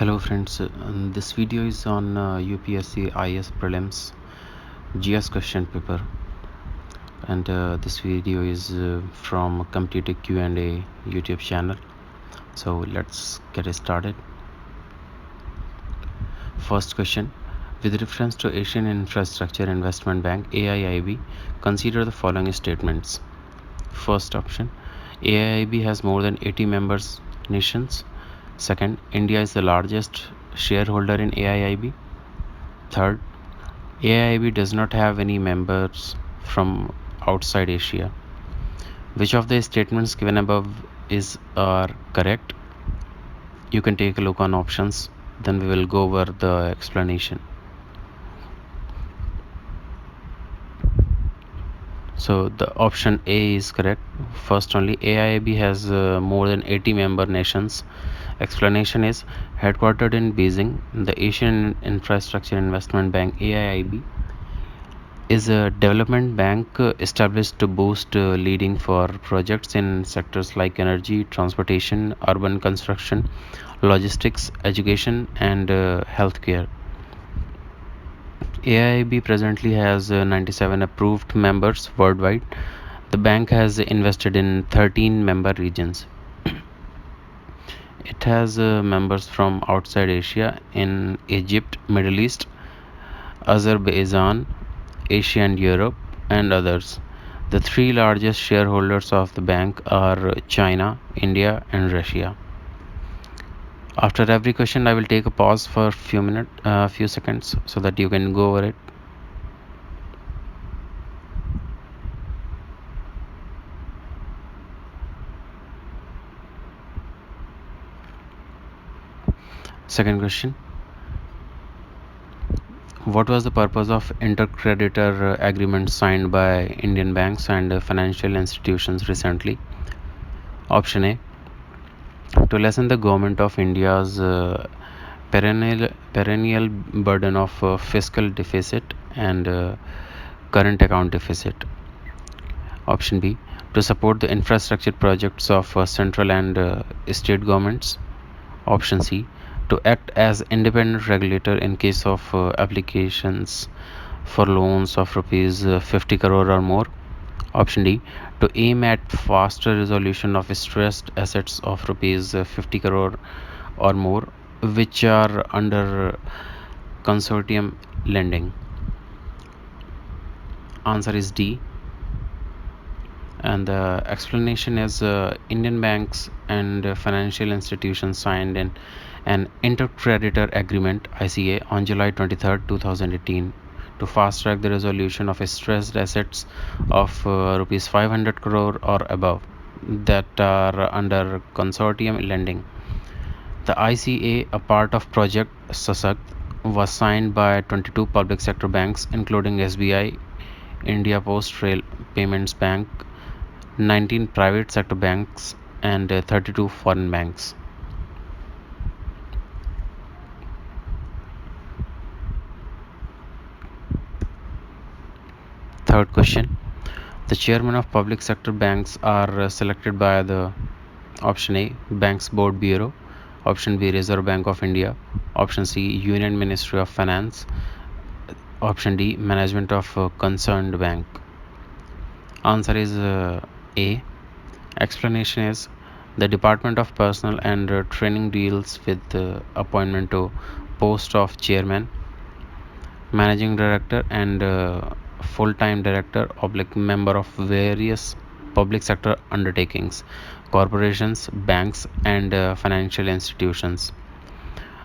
Hello friends, this video is on UPSC IS Prelims GS question paper, and this video is from Competitive Q&A YouTube channel. So let's get it started. First question: with reference to Asian Infrastructure Investment Bank (AIIB), consider the following statements. First option: AIIB has more than 80 members nations. Second, India is the largest shareholder in AIIB. Third, AIIB does not have any members from outside Asia. Which of the statements given above are correct? You can take a look on options, then we will go over the explanation. So the option A is correct. First only, AIIB has more than 80 member nations. Explanation is headquartered in Beijing. The Asian Infrastructure Investment Bank (AIIB) is a development bank established to boost leading for projects in sectors like energy, transportation, urban construction, logistics, education, and healthcare. AIIB presently has 97 approved members worldwide. The bank has invested in 13 member regions. It has members from outside Asia in Egypt, Middle East, Azerbaijan, Asia and Europe, and others. The three largest shareholders of the bank are China, India, and Russia. After every question, I will take a pause for a few seconds, so that you can go over it. Second question: what was the purpose of inter-creditor agreement signed by Indian banks and financial institutions recently? Option A: to lessen the government of India's perennial burden of fiscal deficit and current account deficit. Option B: to support the infrastructure projects of central and state governments. Option C: to act as independent regulator in case of applications for loans of rupees 50 crore or more. Option D: to aim at faster resolution of stressed assets of rupees 50 crore or more, which are under consortium lending. Answer is D. And the explanation is Indian banks and financial institutions signed an inter-creditor agreement (ICA) on July 23, 2018 to fast track the resolution of stressed assets of rupees 500 crore or above that are under consortium lending. The ICA, a part of Project Sasakt, was signed by 22 public sector banks including SBI, India Post Rail Payments Bank, 19 private sector banks, and 32 foreign banks. Third question: the chairman of public sector banks are selected by the option A, Banks Board Bureau; option B, Reserve Bank of India; option C, Union Ministry of Finance; option D, management of concerned bank. Answer is A. Explanation is the Department of Personnel and Training deals with the appointment to post of chairman, managing director, and full-time director / member of various public sector undertakings, corporations, banks, and financial institutions.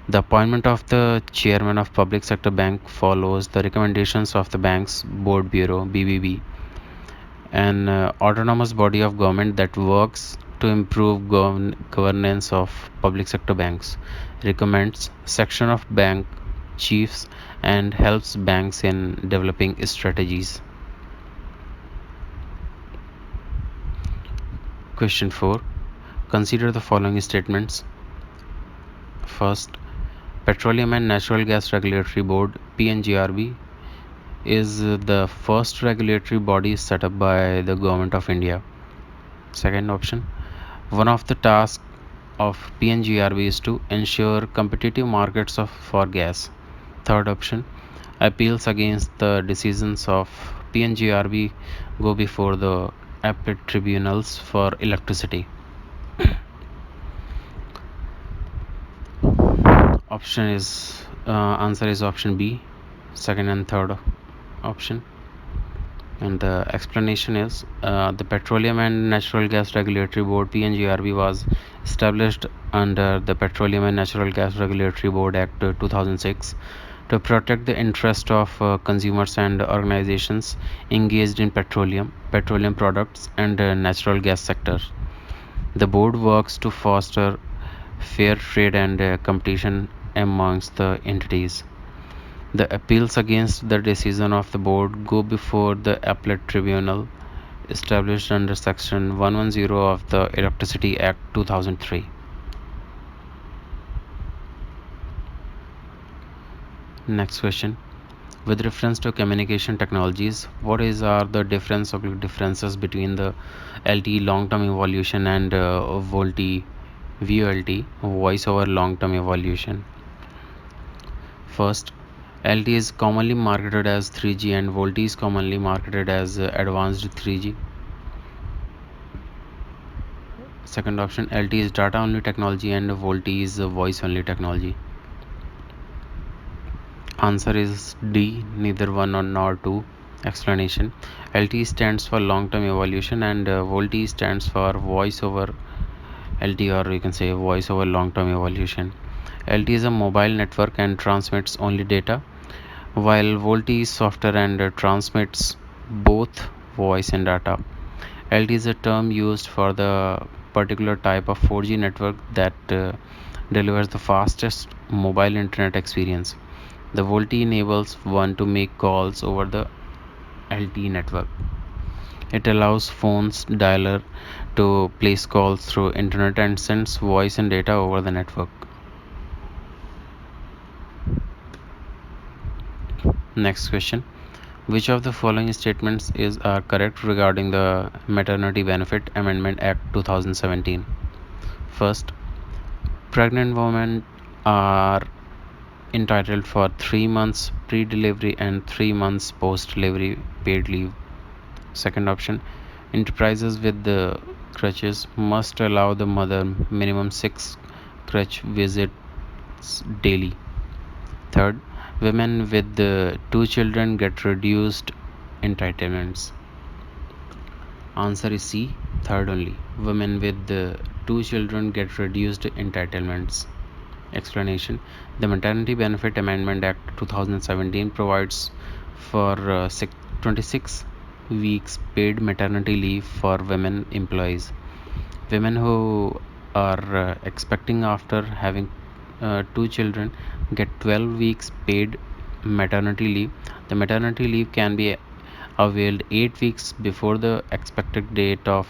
The appointment of the chairman of public sector bank follows the recommendations of the Banks Board Bureau (BBB), an autonomous body of government that works to improve governance of public sector banks, recommends section of bank chiefs, and helps banks in developing strategies. Question 4. Consider the following statements. First, Petroleum and Natural Gas Regulatory Board (PNGRB) is the first regulatory body set up by the Government of India. Second option: one of the tasks of PNGRB is to ensure competitive markets for gas. Third option, appeals against the decisions of PNGRB go before the appellate tribunals for electricity. Answer is option B, second and third option. And the explanation is the Petroleum and Natural Gas Regulatory Board PNGRB was established under the Petroleum and Natural Gas Regulatory Board Act 2006 to protect the interest of consumers and organizations engaged in petroleum products, and natural gas sector. The board works to foster fair trade and competition amongst the entities. The appeals against the decision of the board go before the appellate tribunal established under Section 110 of the Electricity Act 2003. Next question. With reference to communication technologies, what are the differences between the LTE long-term evolution and VoLTE voice over long-term evolution? First, LTE is commonly marketed as 3G and VoLTE is commonly marketed as advanced 3G. Second option, LTE is data only technology and VoLTE is voice only technology. Answer is D, neither one nor two. Explanation. LTE stands for long term evolution and VoLTE stands for voice over LTE, or you can say voice over long term evolution. LTE is a mobile network and transmits only data, while VoLTE is software and transmits both voice and data. LTE is a term used for the particular type of 4G network that delivers the fastest mobile internet experience. The VoLTE enables one to make calls over the LTE network. It allows phone's dialer to place calls through internet and sends voice and data over the network. Next question. Which of the following statements are correct regarding the Maternity Benefit Amendment Act 2017? First, pregnant women are entitled for 3 months pre-delivery and 3 months post-delivery paid leave. Second option, enterprises with the crutches must allow the mother minimum 6 crutch visits daily. Third, women with the 2 children get reduced entitlements. Answer is C, third only. Women with the 2 children get reduced entitlements. Explanation. The Maternity Benefit Amendment Act 2017 provides for 26 weeks paid maternity leave for women employees. Women who are expecting after having 2 children get 12 weeks paid maternity leave. The maternity leave can be availed 8 weeks before the expected date of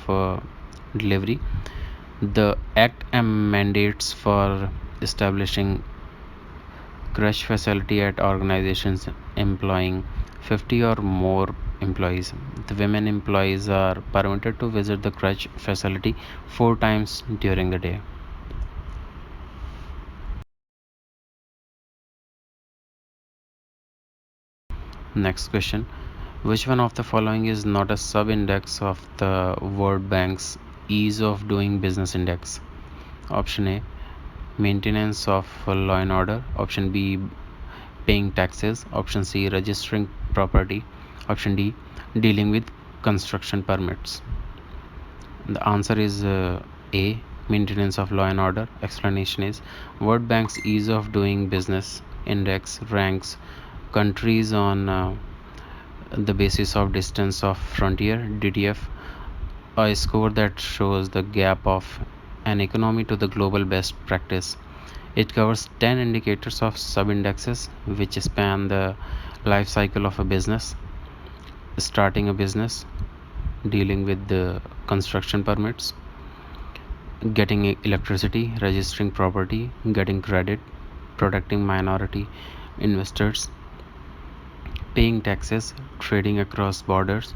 delivery. The Act mandates for establishing crèche facility at organizations employing 50 or more employees. The women employees are permitted to visit the crèche facility 4 times during the day. Next question. Which one of the following is not a sub-index of the World Bank's Ease of Doing Business Index? Option A, maintenance of law and order. Option B, paying taxes. Option C, registering property. Option D, dealing with construction permits. The answer is A, maintenance of law and order. Explanation is World Bank's Ease of Doing Business Index ranks countries on the basis of distance of frontier, DTF, a score that shows the gap of an economy to the global best practice. It covers 10 indicators of sub-indexes which span the life cycle of a business: starting a business, dealing with the construction permits, getting electricity, registering property, getting credit, protecting minority investors, paying taxes, trading across borders,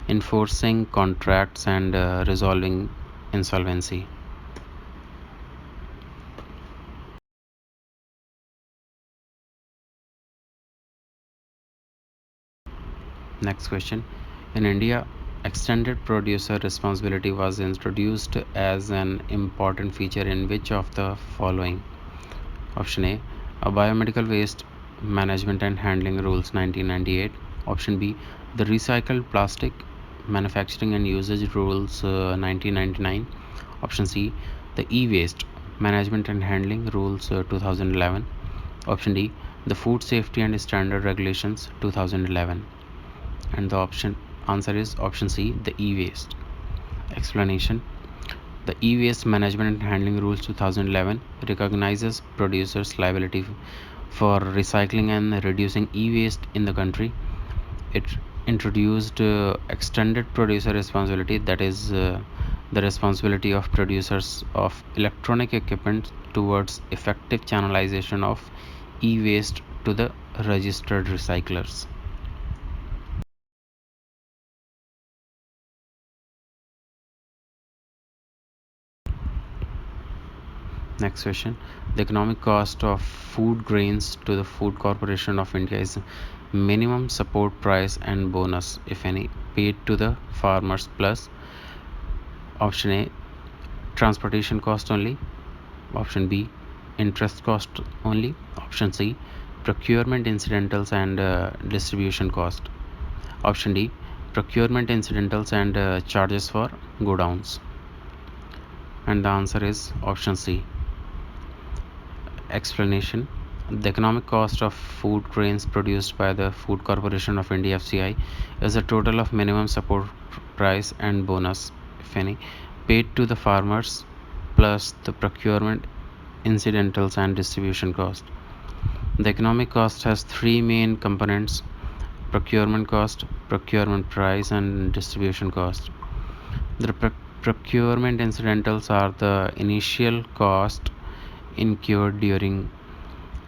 enforcing contracts, and resolving insolvency. Next question. In India, extended producer responsibility was introduced as an important feature in which of the following? Option A, Biomedical Waste Management and Handling Rules 1998. Option B, the Recycled Plastic Manufacturing and Usage Rules 1999. Option C, the E-Waste Management and Handling Rules 2011. Option D, the Food Safety and Standard Regulations 2011. And the answer is option C, the E-Waste. Explanation. The E-Waste Management and Handling Rules 2011 recognizes producers' liability for recycling and reducing e-waste in the country. It introduced extended producer responsibility, that is the responsibility of producers of electronic equipment towards effective channelization of e-waste to the registered recyclers. Next question. The economic cost of food grains to the Food Corporation of India is minimum support price and bonus, if any, paid to the farmers plus option A, transportation cost only, option B, interest cost only, option C, procurement incidentals and distribution cost, option D, procurement incidentals and charges for godowns. And the answer is option C. Explanation. The economic cost of food grains produced by the Food Corporation of India FCI is a total of minimum support price and bonus, if any, paid to the farmers plus the procurement incidentals and distribution cost. The economic cost has three main components: procurement cost, procurement price, and distribution cost. The procurement incidentals are the initial cost incurred during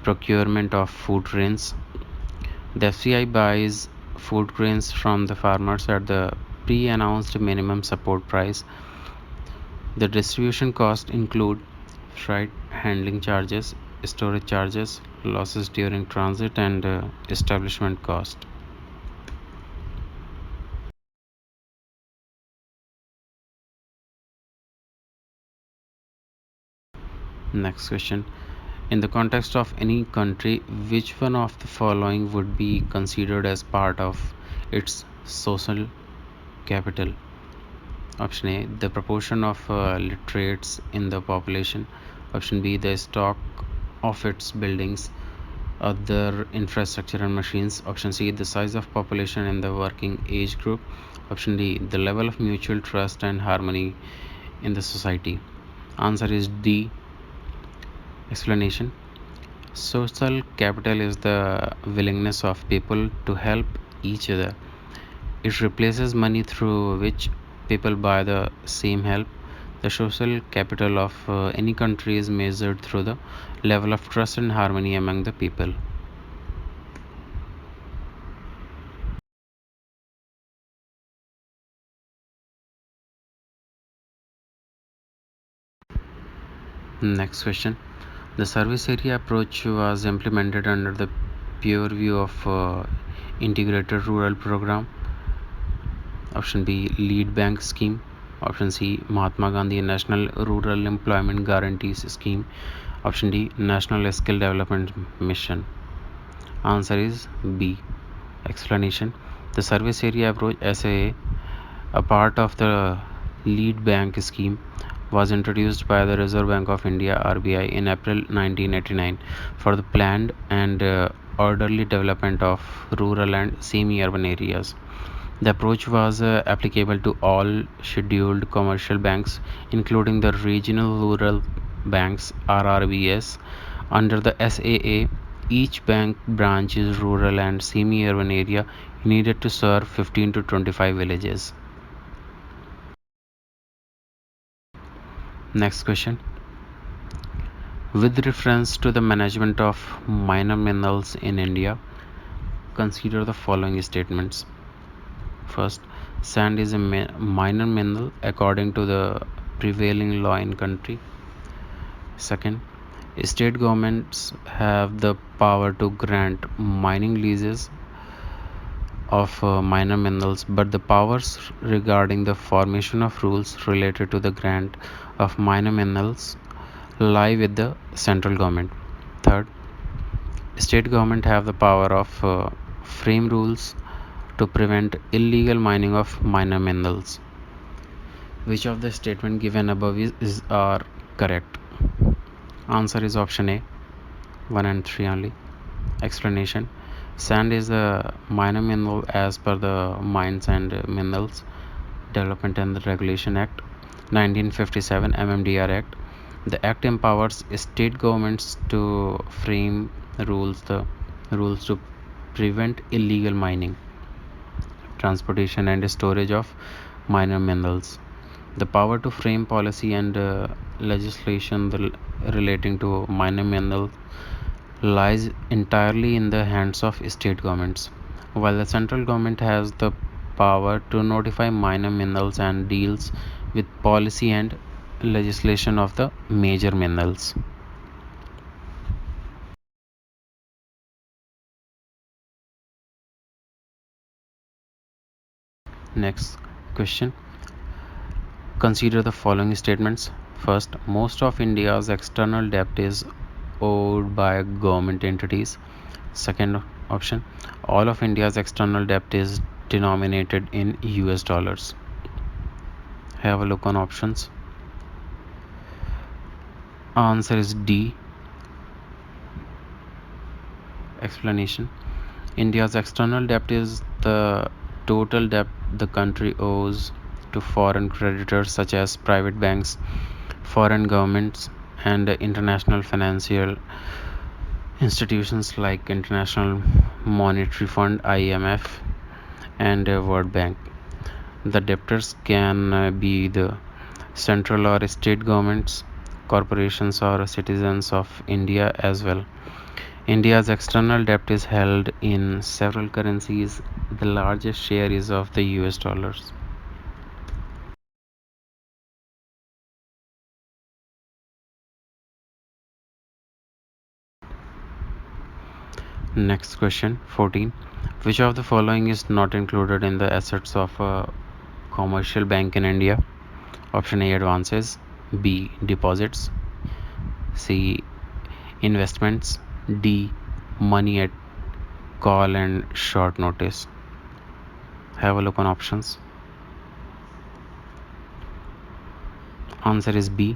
procurement of food grains. The FCI buys food grains from the farmers at the pre-announced minimum support price. The distribution costs include freight, handling charges, storage charges, losses during transit, and establishment cost. Next question. In the context of any country, which one of the following would be considered as part of its social capital? Option A, the proportion of literates in the population. Option B, the stock of its buildings, other infrastructure and machines. Option C, the size of population in the working age group. Option D, the level of mutual trust and harmony in the society. Answer is D. Explanation. Social capital is the willingness of people to help each other. It replaces money through which people buy the same help. The social capital of any country is measured through the level of trust and harmony among the people. Next question. The service area approach was implemented under the purview of integrated rural program. Option B, lead bank scheme. Option C, Mahatma Gandhi National Rural Employment Guarantees Scheme. Option D, National Skill Development Mission. Answer is B. Explanation. The service area approach SAA, a part of the lead bank scheme, was introduced by the Reserve Bank of India RBI in April 1989 for the planned and orderly development of rural and semi-urban areas. The approach was applicable to all scheduled commercial banks, including the regional rural banks RRBS. Under the SAA, each bank branch is rural and semi-urban area needed to serve 15 to 25 villages. Next question. With reference to the management of minor minerals in India, consider the following statements. First, sand is a minor mineral according to the prevailing law in country. Second, state governments have the power to grant mining leases of minor minerals, but the powers regarding the formation of rules related to the grant of minor minerals lie with the central government. Third, state government have the power of frame rules to prevent illegal mining of minor minerals. Which of the statement given above is are correct? Answer is option A, 1 and 3 only. Explanation: sand is a minor mineral as per the Mines and Minerals Development and Regulation Act 1957 MMDR Act. The act empowers state governments to frame rules to prevent illegal mining, transportation and storage of minor minerals. The power to frame policy and legislation relating to minor minerals lies entirely in the hands of state governments, while the central government has the power to notify minor minerals and deals with policy and legislation of the major minerals. Next question. Consider the following statements. First, most of India's external debt is owed by government entities. Second option, all of India's external debt is denominated in US dollars. Have a look on options. Answer is D. Explanation: India's external debt is the total debt the country owes to foreign creditors such as private banks, foreign governments, and international financial institutions like International Monetary Fund (IMF) and World Bank. The debtors can be the central or state governments, corporations, or citizens of India as well. India's external debt is held in several currencies. The largest share is of the US dollars. Next question 14. Which of the following is not included in the assets of a commercial bank in India? Option A, advances. B, deposits. C, investments. D, money at call and short notice. Have a look on options. Answer is B.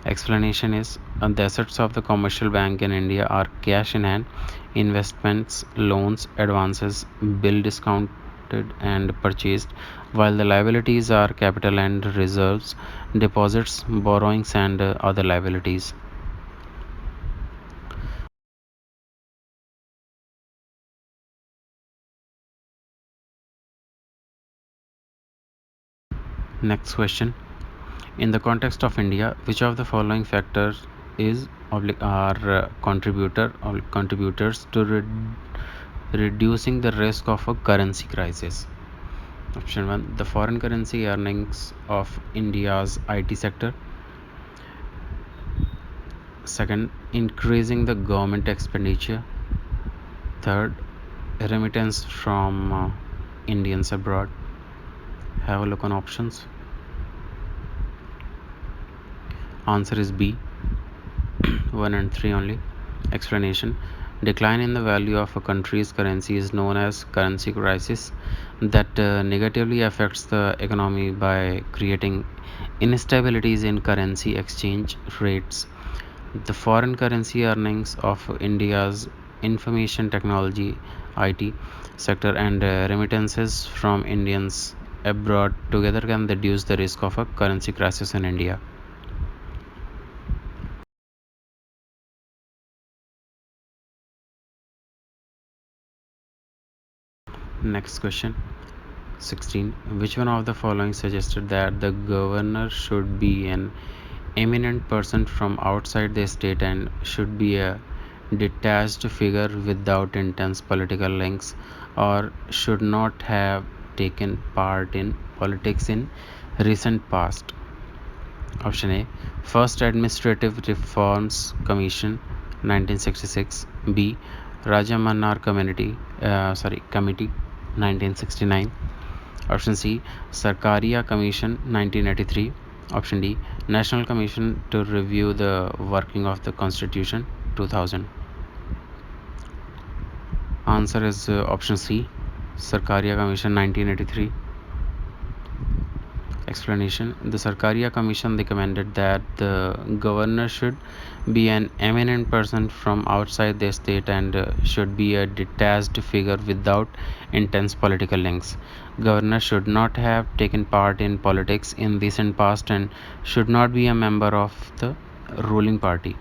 Explanation is the assets of the commercial bank in India are cash in hand, investments, loans, advances, bill discounted and purchased, while the liabilities are capital and reserves, deposits, borrowings, and other liabilities. Next question. In the context of India, which of the following factors is are contributors to reducing the risk of a currency crisis? Option 1, the foreign currency earnings of India's IT sector. Second, increasing the government expenditure. Third, remittance from Indians abroad. Have a look on options. Answer is B, 1 and 3 only. Explanation: decline in the value of a country's currency is known as currency crisis that negatively affects the economy by creating instabilities in currency exchange rates. The foreign currency earnings of India's information technology IT sector and remittances from Indians abroad together can reduce the risk of a currency crisis in India. Next question 16. Which one of the following suggested that the governor should be an eminent person from outside the state and should be a detached figure without intense political links, or should not have taken part in politics in recent past? Option A, First Administrative Reforms Commission 1966. B, Raja Manar Committee. 1969. Option C, Sarkaria Commission 1983. Option D, National Commission to Review the Working of the Constitution 2000. Answer is option C, Sarkaria Commission 1983. Explanation: the Sarkaria Commission recommended that the governor should be an eminent person from outside the state and should be a detached figure without intense political links. Governor should not have taken part in politics in recent past and should not be a member of the ruling party.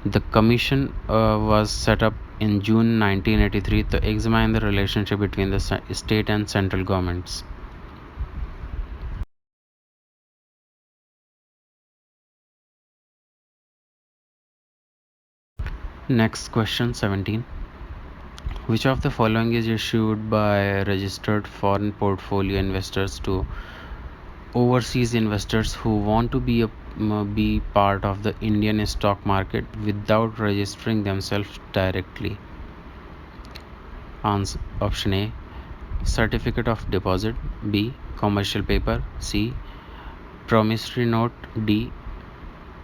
The commission was set up in June 1983 to examine the relationship between the state and central governments. Next question 17. Which of the following is issued by registered foreign portfolio investors to overseas investors who want to be part of the Indian stock market without registering themselves directly? Answer: option A, certificate of deposit. B, commercial paper. C, promissory note. D,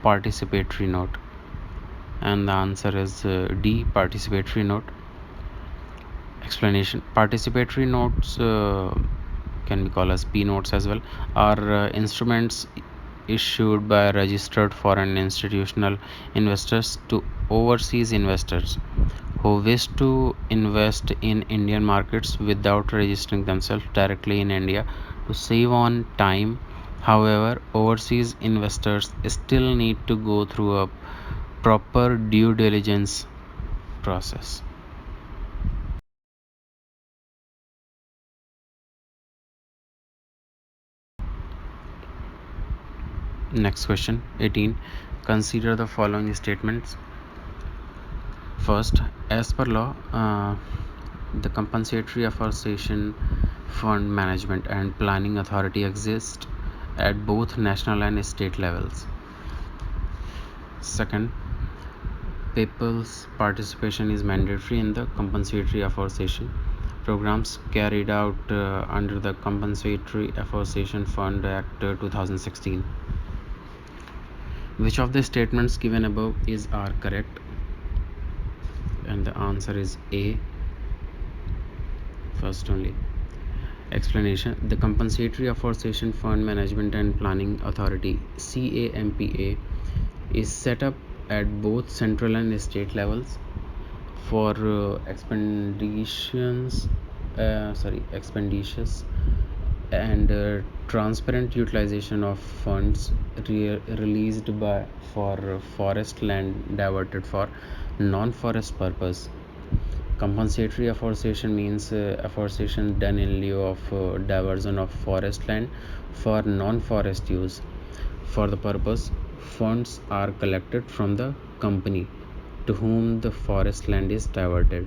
participatory note. And the answer is D, participatory note. Explanation: participatory notes can be called as P notes as well, are instruments issued by registered foreign institutional investors to overseas investors who wish to invest in Indian markets without registering themselves directly in India to save on time. However, overseas investors still need to go through a proper due diligence process. Next question 18. Consider the following statements. First, as per law, the Compensatory Association Fund Management and Planning Authority exist at both national and state levels. Second, people's participation is mandatory in the Compensatory Association programs carried out under the Compensatory Association Fund Act 2016. Which of the statements given above are correct? And the answer is A, first only. Explanation: the Compensatory Association Fund Management and Planning Authority CAMPA is set up at both central and state levels for expenditures and transparent utilization of funds released for forest land diverted for non-forest purpose. Compensatory afforestation means afforestation done in lieu of diversion of forest land for non-forest use. For the purpose, funds are collected from the company to whom the forest land is diverted.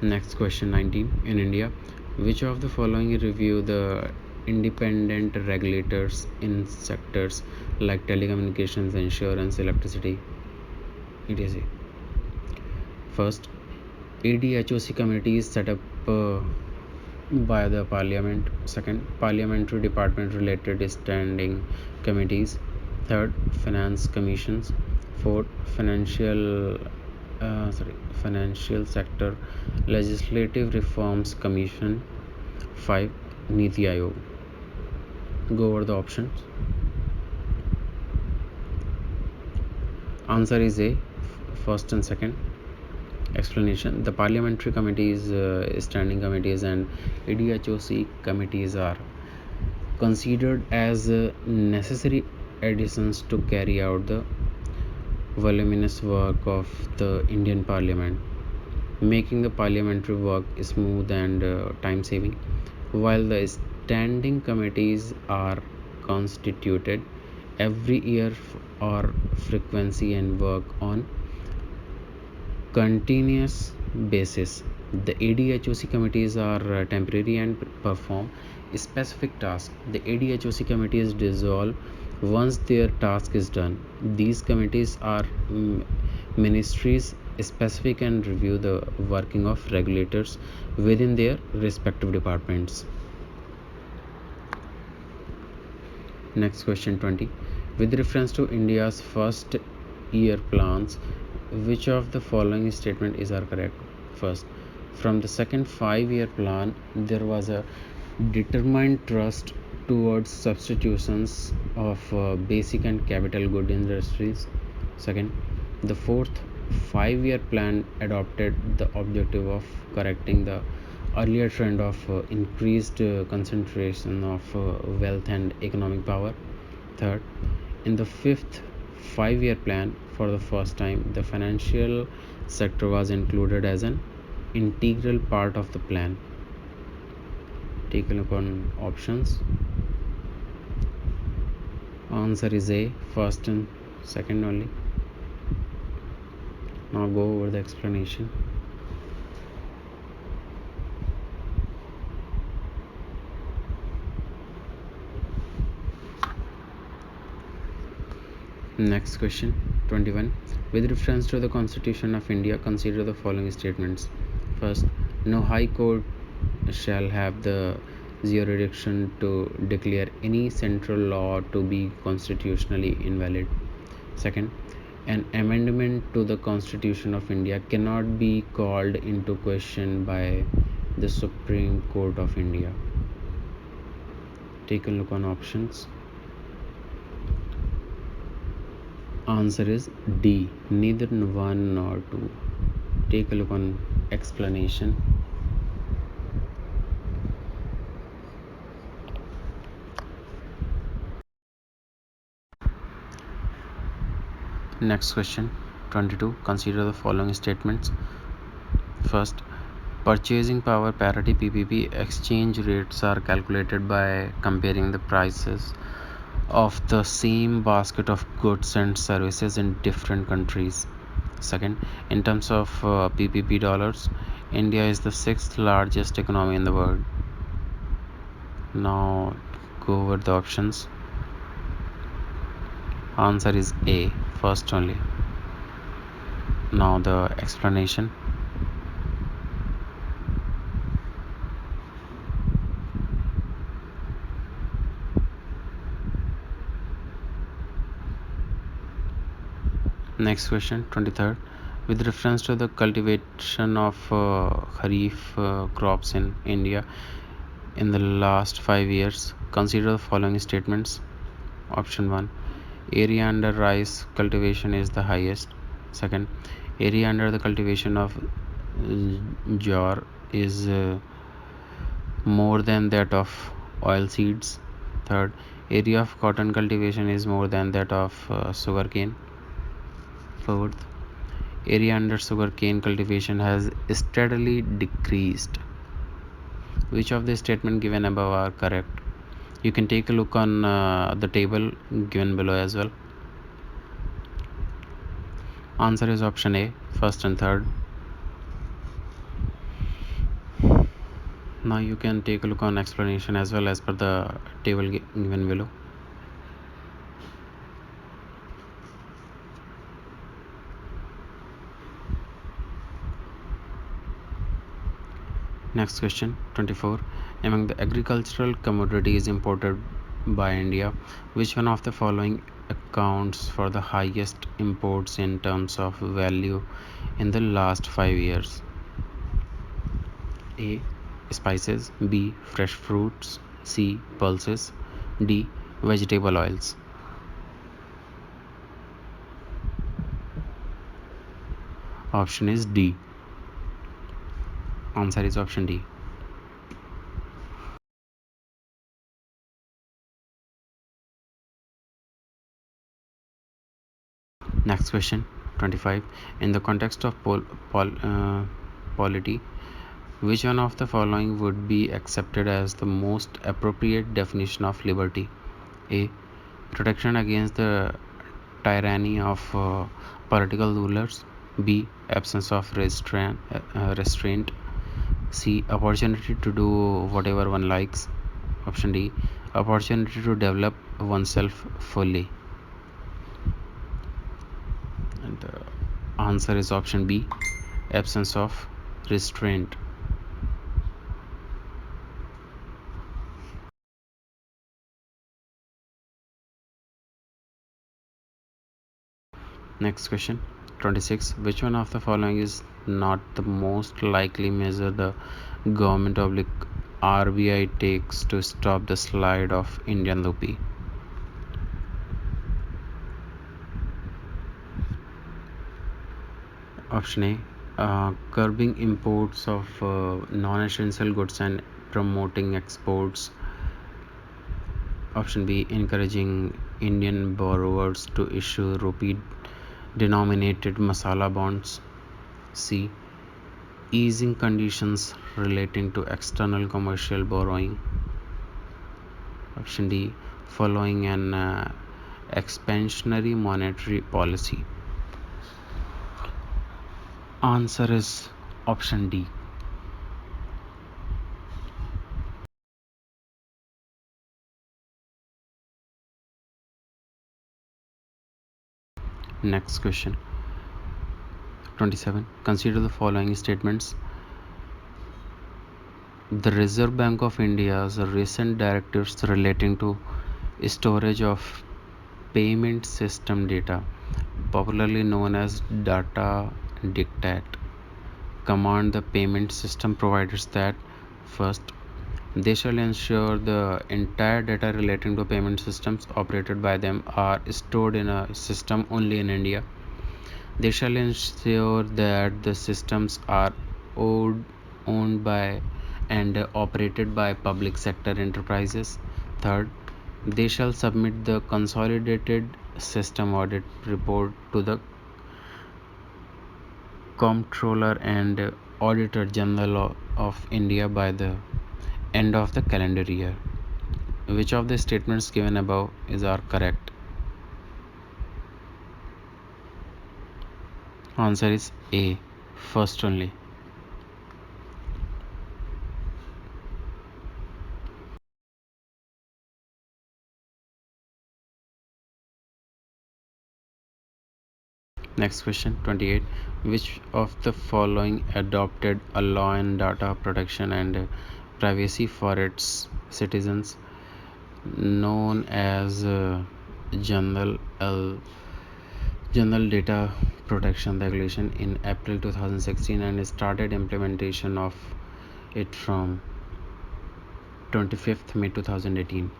Next question 19. In India, which of the following review the independent regulators in sectors like telecommunications, insurance, electricity, etc.? First, ADHOC committee is set up by the parliament. Second, parliamentary department related standing committees. Third, finance commissions. Fourth, financial sector legislative reforms commission. 5, Niti Aayog. Go over the options. Answer is A, first and second. Explanation: the parliamentary committees, standing committees and ADHOC committees are considered as necessary additions to carry out the voluminous work of the Indian Parliament, making the parliamentary work smooth and time saving, while the standing committees are constituted every year or frequency and work on continuous basis. The ADHOC committees are temporary and perform specific tasks. The ADHOC committees dissolve once their task is done. These committees are ministries specific and review the working of regulators within their respective departments. Next question 20. With reference to India's first year plans, which of the following statement are correct? First, from the second 5-year plan, there was a determined trust towards substitutions of basic and capital good industries. Second, the fourth 5-year plan adopted the objective of correcting the earlier trend of increased concentration of wealth and economic power. Third, in the fifth 5-year plan, for the first time, the financial sector was included as an integral part of the plan. Take a look on options. Answer is A, first and second only. Now go over the explanation. Next question 21. With reference to the Constitution of India, consider the following statements. First, no high court shall have the jurisdiction to declare any central law to be constitutionally invalid. Second, an amendment to the Constitution of India cannot be called into question by the Supreme Court of India. Take a look on options. Answer is D, neither 1 nor 2. Take a look on explanation. Next question 22. Consider the following statements. First, purchasing power parity PPP exchange rates are calculated by comparing the prices of the same basket of goods and services in different countries. Second, in terms of PPP dollars, India is the 6th largest economy in the world. Now go over the options. Answer is A, first only. Now the explanation. Next question 23rd. With reference to the cultivation of Kharif crops in India in the last 5 years, consider the following statements. Option 1, area under rice cultivation is the highest. Second, area under the cultivation of jowar is more than that of oil seeds. Third, area of cotton cultivation is more than that of sugarcane. Fourth, area under sugarcane cultivation has steadily decreased. Which of the statements given above are correct? You can take a look on the table given below as well. Answer is option A, first and third. Now you can take a look on explanation as well as per the table given below. Next question 24. Among the agricultural commodities imported by India, which one of the following accounts for the highest imports in terms of value in the last 5 years? A, spices. B, fresh fruits. C, pulses. D, vegetable oils. Option is D. Answer is option D. Next question 25. In the context of polity, which one of the following would be accepted as the most appropriate definition of liberty? A, protection against the tyranny of political rulers. B, absence of restraint. C, opportunity to do whatever one likes. Option D, opportunity to develop oneself fully. And answer is option B, absence of restraint. Next question, 26. Which one of the following is not the most likely measure the government oblique RBI takes to stop the slide of Indian rupee? Option A, curbing imports of non-essential goods and promoting exports. Option B, encouraging Indian borrowers to issue rupee denominated masala bonds. C, easing conditions relating to external commercial borrowing. Option D, following an expansionary monetary policy. Answer is option D. Next question, 27. Consider the following statements. The Reserve Bank of India's recent directives relating to storage of payment system data, popularly known as data dictate, command the payment system providers that first, they shall ensure the entire data relating to payment systems operated by them are stored in a system only in India. They shall ensure that the systems are owned by and operated by public sector enterprises. Third, they shall submit the consolidated system audit report to the Comptroller and Auditor General of India by the end of the calendar year. Which of the statements given above are correct? Answer is A, first only. Next question, 28. Which of the following adopted a law on data protection and privacy for its citizens known as General General Data Protection Regulation in April 2016 and started implementation of it from 25th May 2018?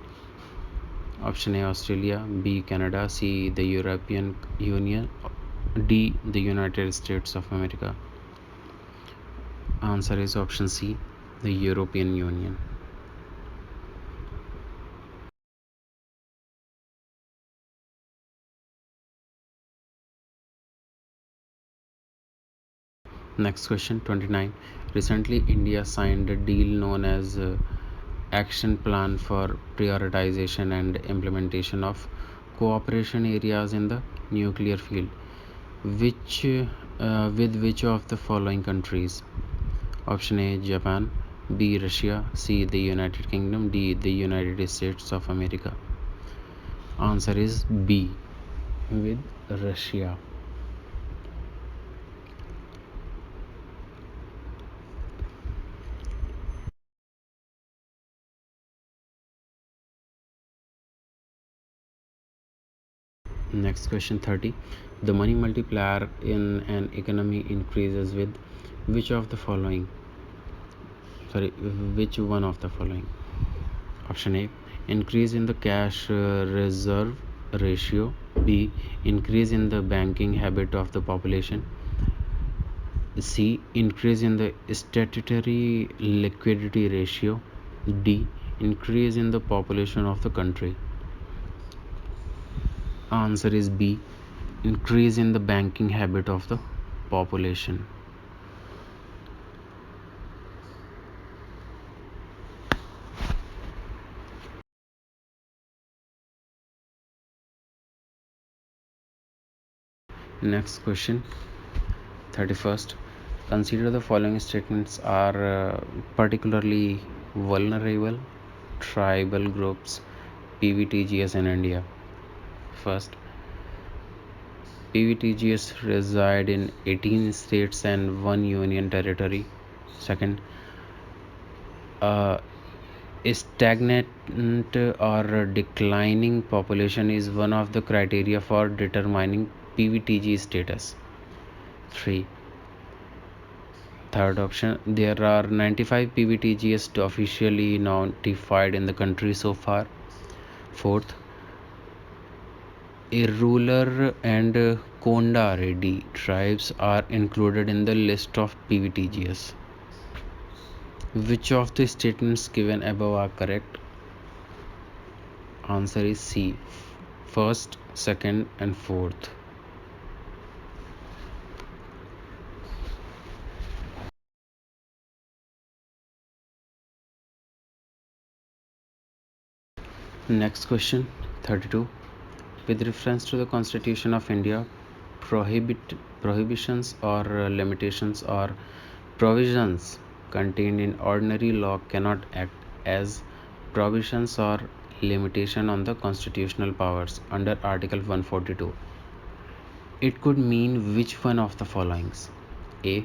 Option A, Australia. B, Canada. C, the European Union. D, the United States of America. Answer is option C, the European Union. Next question, 29. Recently, India signed a deal known as Action Plan for Prioritization and Implementation of Cooperation Areas in the Nuclear Field. With which of the following countries? Option A, Japan. B, Russia. C, the United Kingdom. D, the United States of America. Answer is B, with Russia. Next question, 30. The money multiplier in an economy increases with which of the following? Which one of the following? Option A, increase in the cash reserve ratio. B, increase in the banking habit of the population. C, increase in the statutory liquidity ratio. D, increase in the population of the country. Answer is B, increase in the banking habit of the population. Next question, 31st. Consider the following statements are particularly vulnerable tribal groups, PVTGS in India? First, PVTGS reside in 18 states and 1 union territory. Second, a stagnant or declining population is one of the criteria for determining PVTG status. 3. Third option, there are 95 PVTGs officially notified in the country so far. Fourth, Irregular and Konda Reddy tribes are included in the list of PVTGs. Which of the statements given above are correct? Answer is C. First, second, and fourth. Next question, 32. With reference to the Constitution of India, prohibitions or limitations or provisions contained in ordinary law cannot act as provisions or limitation on the constitutional powers under Article 142. It could mean which one of the followings? A.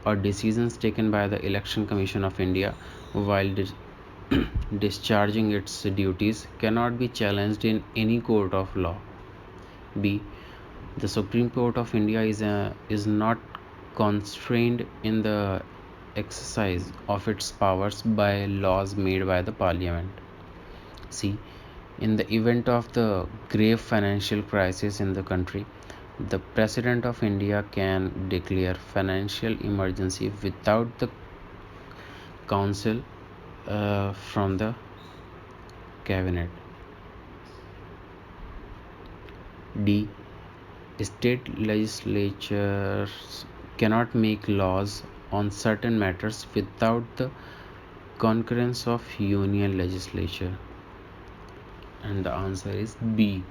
Or decisions taken by the Election Commission of India while discharging its duties cannot be challenged in any court of law. B. The Supreme Court of India is not constrained in the exercise of its powers by laws made by the Parliament. C. In the event of the grave financial crisis in the country, the President of India can declare financial emergency without the counsel from the cabinet. D. State legislatures cannot make laws on certain matters without the concurrence of union legislature. And the answer is B.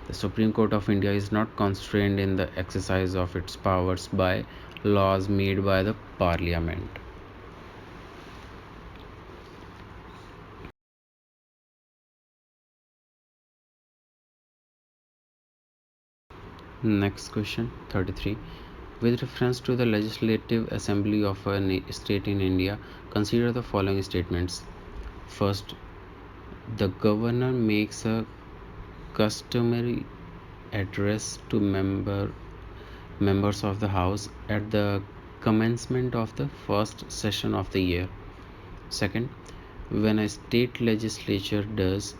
The Supreme Court of India is not constrained in the exercise of its powers by laws made by the Parliament. Next question, 33. With reference to the Legislative Assembly of a state in India, consider the following statements. First, the governor makes a customary address to members of the House at the commencement of the first session of the year. Second, when a state legislature does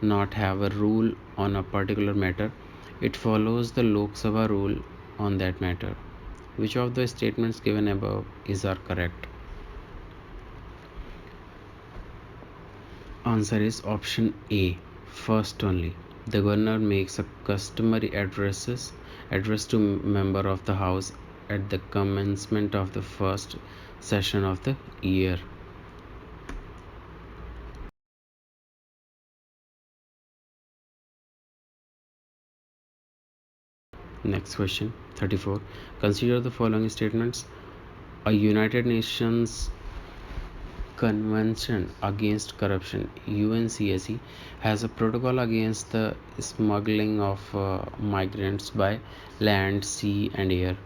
not have a rule on a particular matter, it follows the Lok Sabha rule on that matter. Which of the statements given above are correct? Answer is option A, first only. The governor makes a customary address to member of the House at the commencement of the first session of the year. Next question, 34. Consider the following statements. A United Nations Convention Against Corruption (UNCAC) has a protocol against the smuggling of migrants by land, sea, and air.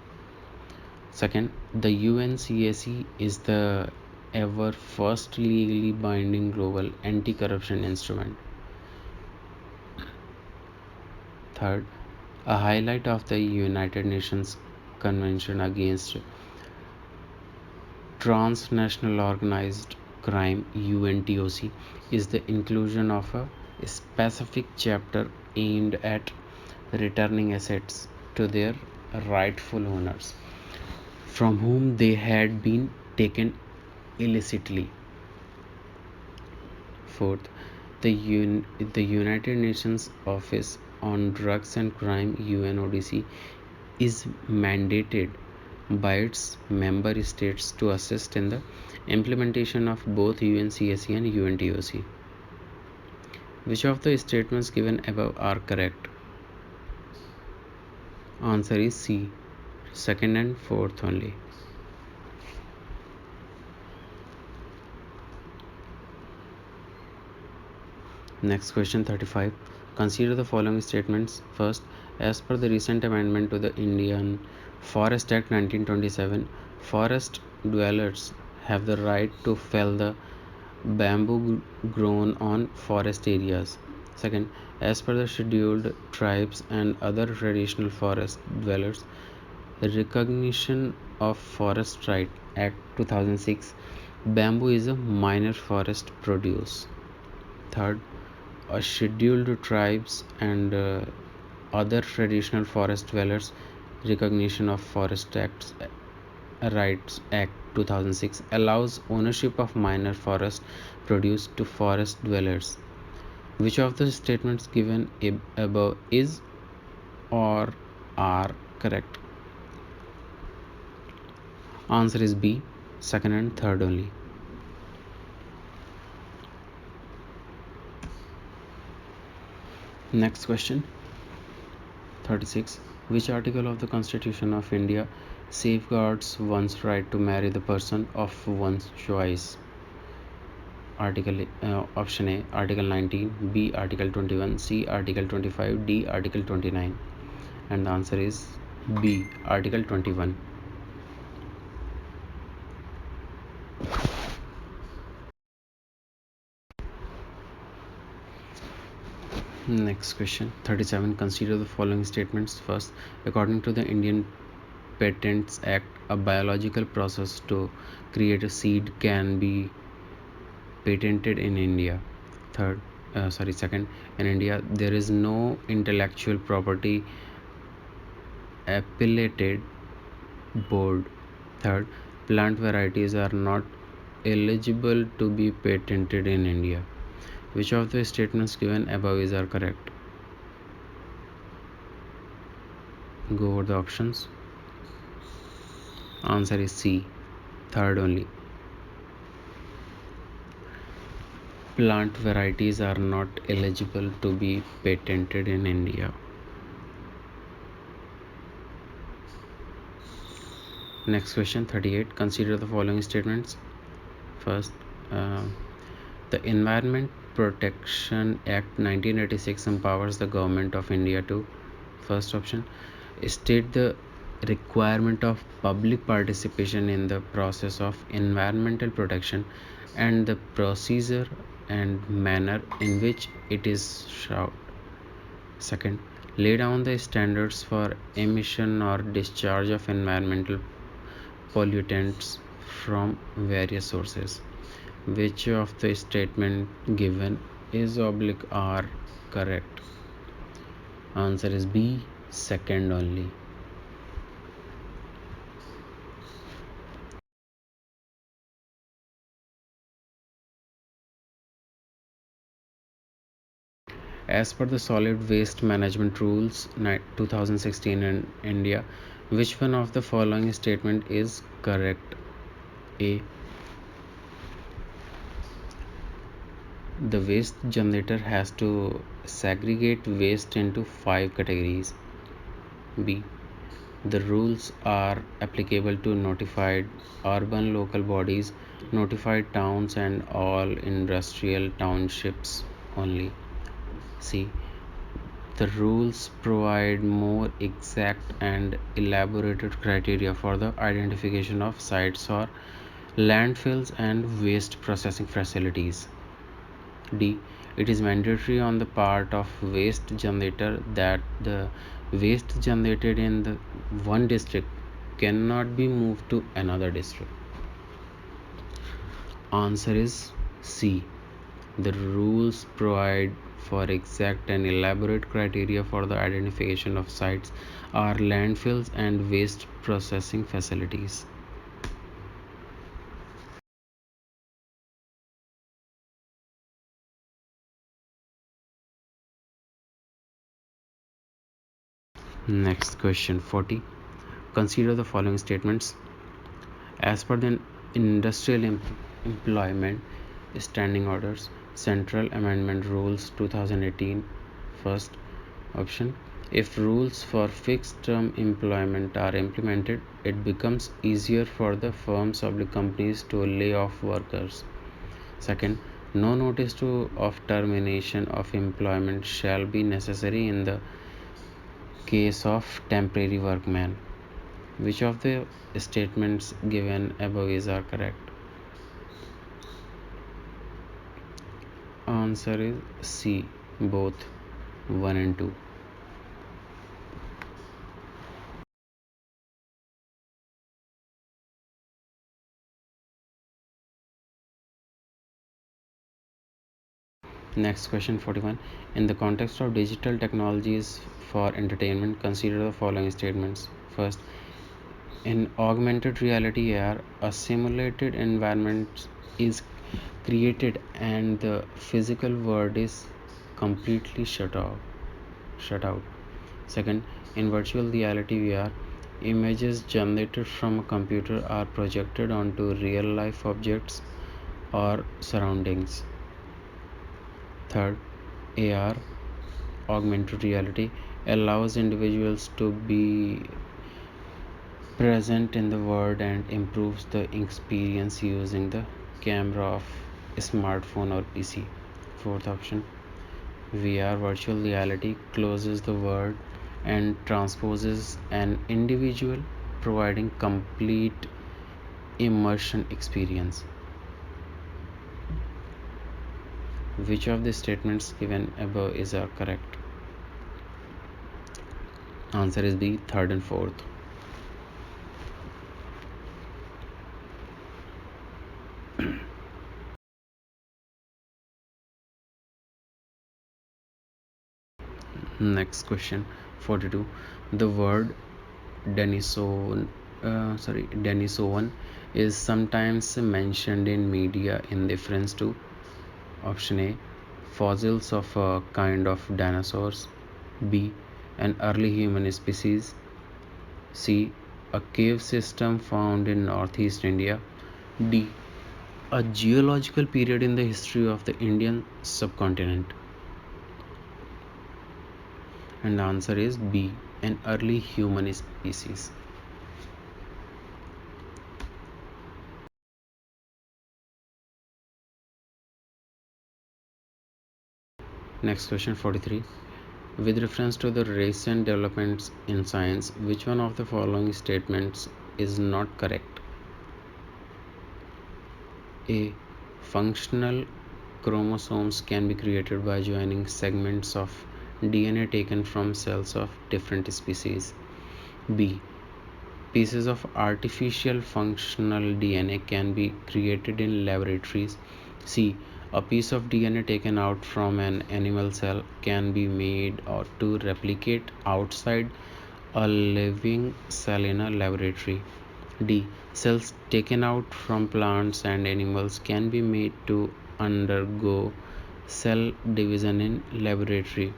Second, the UNCAC is the ever first legally binding global anti-corruption instrument. Third, a highlight of the United Nations Convention Against Transnational Organized Crime (UNTOC) is the inclusion of a specific chapter aimed at returning assets to their rightful owners from whom they had been taken illicitly. Fourth, the United Nations Office on Drugs and Crime (UNODC) is mandated by its member states to assist in the implementation of both UNCAC and UNTOC. Which of the statements given above are correct? Answer is C, second and fourth only. Next question 35. Consider the following statements. First, as per the recent amendment to the Indian Forest Act 1927, forest dwellers have the right to fell the bamboo grown on forest areas. Second, as per the scheduled tribes and other traditional forest dwellers, the Recognition of Forest Right Act 2006, bamboo is a minor forest produce. Third, scheduled tribes and other traditional forest dwellers Recognition of Forest Acts Rights Act 2006 allows ownership of minor forest produce to forest dwellers. Which of the statements given above is or are correct? Answer is B, second and third only. Next question 36. Which article of the Constitution of India safeguards one's right to marry the person of one's choice? Option A, Article 19, B, Article 21, C, Article 25, D, Article 29. And the answer is B, Article 21. Next question 37. Consider the following statements. First, according to the Indian Patents Act, a biological process to create a seed can be patented in India. Second, in India there is no intellectual property appellate board. Third, plant varieties are not eligible to be patented in India. Which of the statements given above is are correct? Go over the options. Answer is C, third only. Plant varieties are not eligible to be patented in India. Next question 38. Consider the following statements. First, the Environment Protection Act 1986 empowers the Government of India to, first option, state the requirement of public participation in the process of environmental protection and the procedure and manner in which it is shall. Second, lay down the standards for emission or discharge of environmental pollutants from various sources. Which of the statement given is oblique are correct? Answer is B, second only. As per the solid waste management rules 2016 in India, which one of the following statement is correct? A, the waste generator has to segregate waste into 5 categories. B, the rules are applicable to notified urban local bodies, notified towns and all industrial townships only. C, the rules provide more exact and elaborated criteria for the identification of sites or landfills and waste processing facilities. D, it is mandatory on the part of waste generator that the waste generated in the one district cannot be moved to another district. Answer is C. The rules provide for exact and elaborate criteria for the identification of sites or landfills and waste processing facilities. Next question 40. Consider the following statements. As per the Industrial Employment Standing Orders, Central Amendment Rules 2018, first option, if rules for fixed term employment are implemented, it becomes easier for the firms of the companies to lay off workers. Second, No notice of termination of employment shall be necessary in the case of temporary workman. Which of the statements given above are correct? Answer is C, both 1 and 2. Next question 41. In the context of digital technologies for entertainment, consider the following statements. First, in augmented reality AR, a simulated environment is created and the physical world is completely shut out. Second, in virtual reality VR, images generated from a computer are projected onto real life objects or surroundings. Third, AR, augmented reality, allows individuals to be present in the world and improves the experience using the camera of a smartphone or PC. Fourth option, VR, virtual reality, closes the world and transposes an individual, providing complete immersion experience. Which of the statements given above are correct? Answer is B, third and fourth. Next question 42. The word Denisovan is sometimes mentioned in media in reference to option A, fossils of a kind of dinosaurs, B, an early human species, C, a cave system found in northeast India, D, a geological period in the history of the Indian subcontinent. And the answer is B, an early human species. Next question 43. With reference to the recent developments in science, which one of the following statements is not correct? A, functional chromosomes can be created by joining segments of DNA taken from cells of different species. B, pieces of artificial functional DNA can be created in laboratories. C, a piece of DNA taken out from an animal cell can be made to replicate outside a living cell in a laboratory. D, cells taken out from plants and animals can be made to undergo cell division in laboratory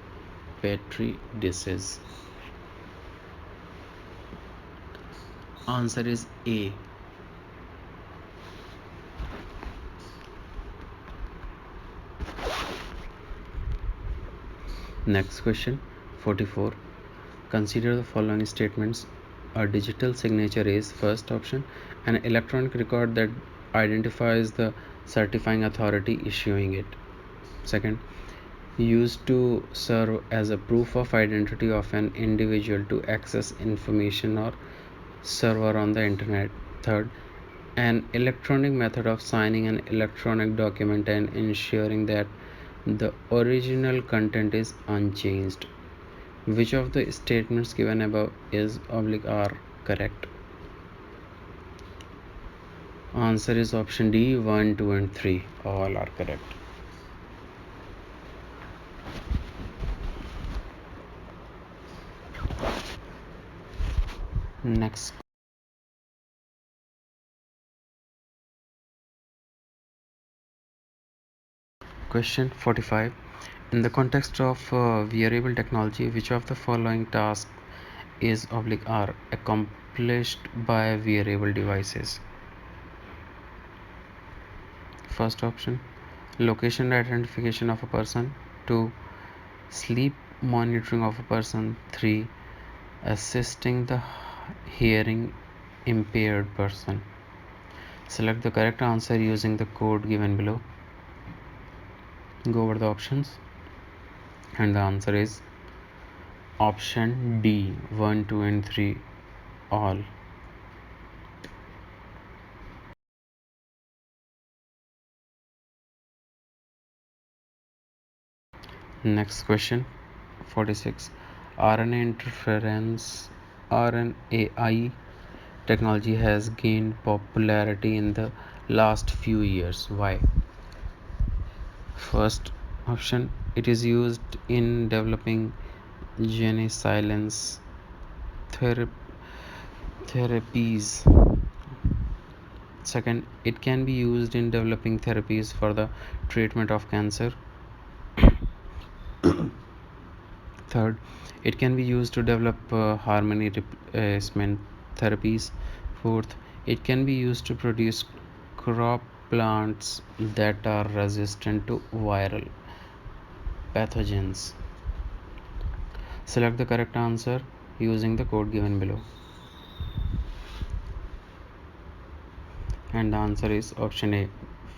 petri dishes. Answer is A. Next question 44. Consider the following statements. A digital signature is, first option, an electronic record that identifies the certifying authority issuing it. Second, used to serve as a proof of identity of an individual to access information or server on the internet. Third, an electronic method of signing an electronic document and ensuring that the original content is unchanged. Which of the statements given above is are correct? Answer is option D, 1, 2 and 3. All are correct. Next question 45. In the context of wearable technology, which of the following tasks is are accomplished by wearable devices? First option, location identification of a person. 2, sleep monitoring of a person. 3, assisting the hearing impaired person. Select the correct answer using the code given below. Go over the options, and the answer is option D, 1, 2, and 3 all. Next question, 46. RNA interference RNAi technology has gained popularity in the last few years. Why? First option, it is used in developing gene silence therapies. Second, it can be used in developing therapies for the treatment of cancer. Third, it can be used to develop harmony replacement therapies. Fourth, it can be used to produce crop plants that are resistant to viral pathogens. Select the correct answer using the code given below. And the answer is option A.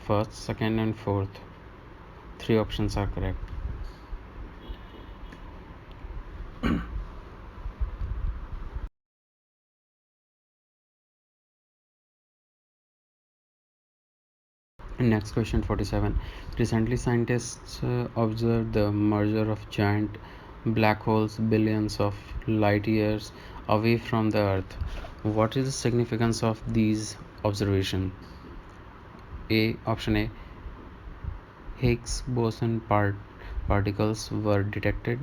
First, second, and fourth. Three options are correct. Next question, 47. Recently, scientists observed the merger of giant black holes billions of light years away from the Earth. What is the significance of these observations? Option A. Higgs boson particles were detected.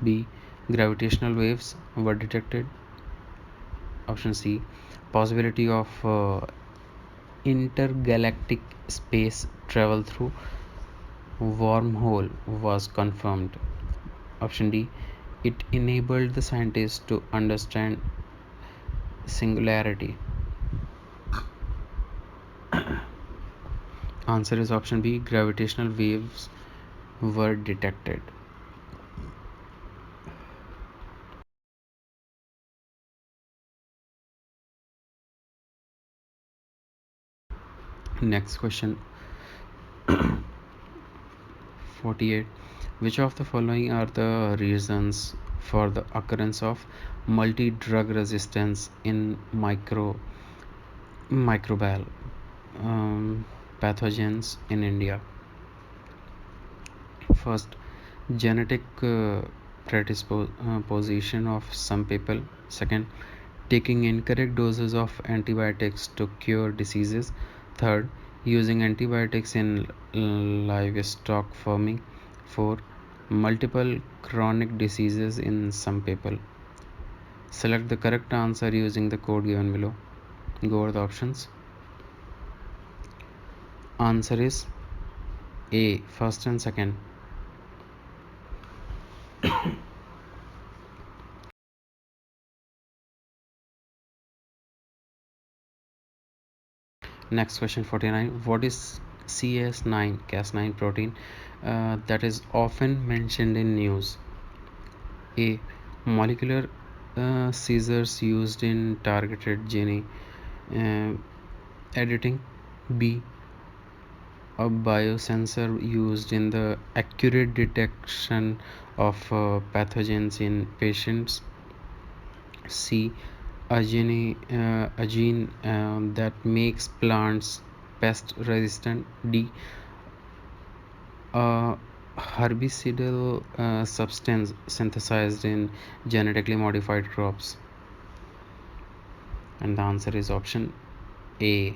B. Gravitational waves were detected. Option C. Possibility of intergalactic space travel through wormhole was confirmed. Option D. It enabled the scientists to understand singularity. Answer is option B. Gravitational waves were detected. Next question, 48. Which of the following are the reasons for the occurrence of multi-drug resistance in microbial pathogens in India? First, genetic predisposition of some people. Second, taking incorrect doses of antibiotics to cure diseases. Third, using antibiotics in livestock farming. Four, multiple chronic diseases in some people. Select the correct answer using the code given below. Go over the options. Answer is A, first and second. Next question, 49. What is Cas9 protein that is often mentioned in news? A. Molecular scissors used in targeted gene editing. B. A biosensor used in the accurate detection of pathogens in patients. C. A gene that makes plants pest resistant. D. A herbicidal substance synthesized in genetically modified crops. And the answer is option A.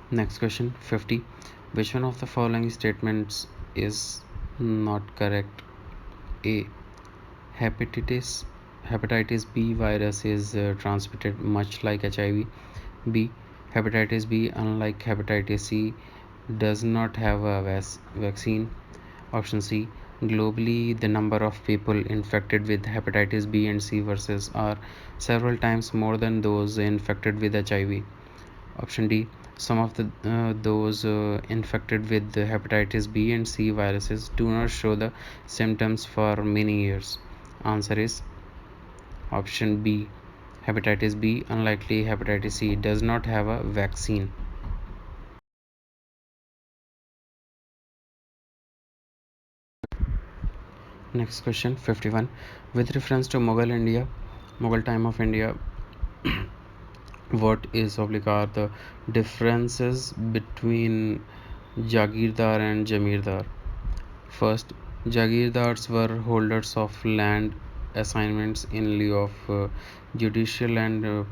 Next question, 50. Which one of the following statements is not correct? A. Hepatitis B virus is transmitted much like HIV. B. Hepatitis B, unlike hepatitis C, does not have a vaccine. Option C. Globally, the number of people infected with hepatitis B and C viruses are several times more than those infected with HIV. Option D. Some of those infected with the hepatitis B and C viruses do not show the symptoms for many years. Answer is Option B, hepatitis B. Unlikely, hepatitis C does not have a vaccine. Next question 51. With reference to Mughal time of India, what is are the differences between Jagirdar and Jamirdar? First, Jagirdars were holders of land assignments in lieu of judicial and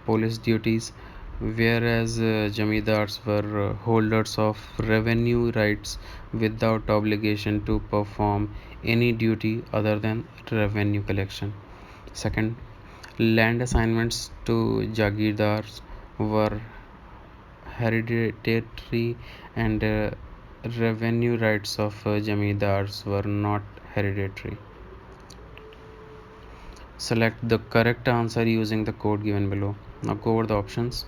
police duties, whereas Jamidars were holders of revenue rights without obligation to perform any duty other than revenue collection. Second, land assignments to Jagirdars were hereditary and revenue rights of Jamidars were not hereditary. Select the correct answer using the code given below. Now go over the options.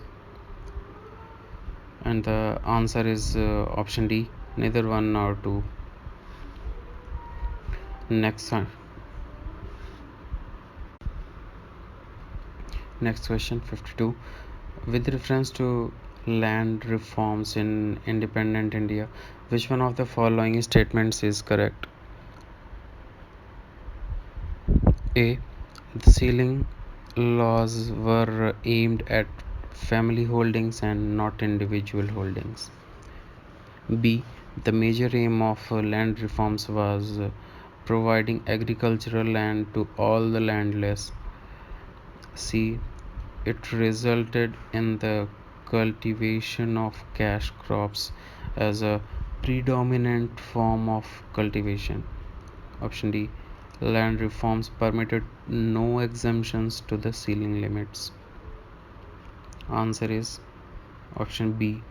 And the answer is option D, neither 1 nor 2. Next question 52. With reference to land reforms in independent India, which one of the following statements is correct? A. The sealing laws were aimed at family holdings and not individual holdings. B. The major aim of land reforms was providing agricultural land to all the landless. C. It resulted in the cultivation of cash crops as a predominant form of cultivation. Option D. Land reforms permitted no exemptions to the ceiling limits. Answer is option B.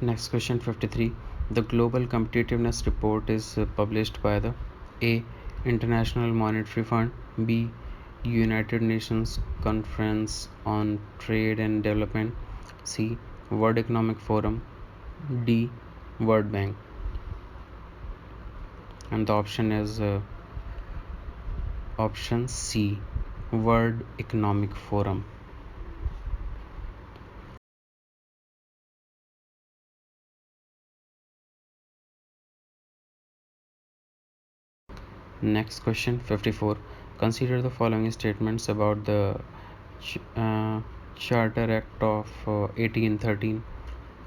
Next question 53. The Global Competitiveness Report is published by the A. International Monetary Fund, B. United Nations Conference on Trade and Development, C. World Economic Forum, D. World Bank. And the option is option C, World Economic Forum. Next question 54. Consider the following statements about the Charter Act of 1813.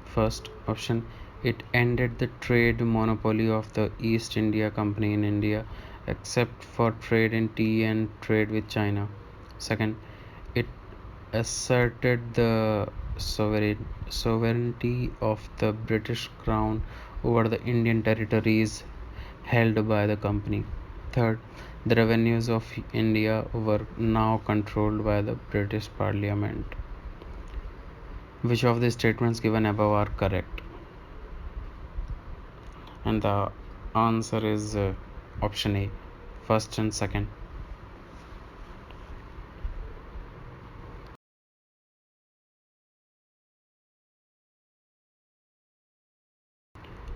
First option, it ended the trade monopoly of the East India Company in India except for trade in tea and trade with China. Second, it asserted the sovereignty of the British Crown over the Indian territories held by the company. Third, the revenues of India were now controlled by the British Parliament. Which of the statements given above are correct? And the answer is option A, first and second.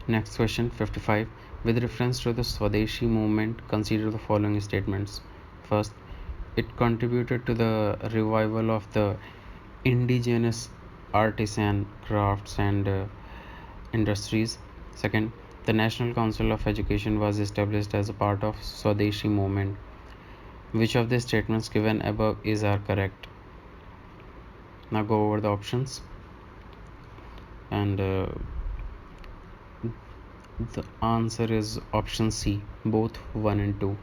Next question 55. With reference to the Swadeshi movement, consider the following statements. First, it contributed to the revival of the indigenous artisan crafts and industries. Second, the National Council of Education was established as a part of Swadeshi movement. Which of the statements given above are correct? Now go over the options. And the answer is option C, both 1 and 2.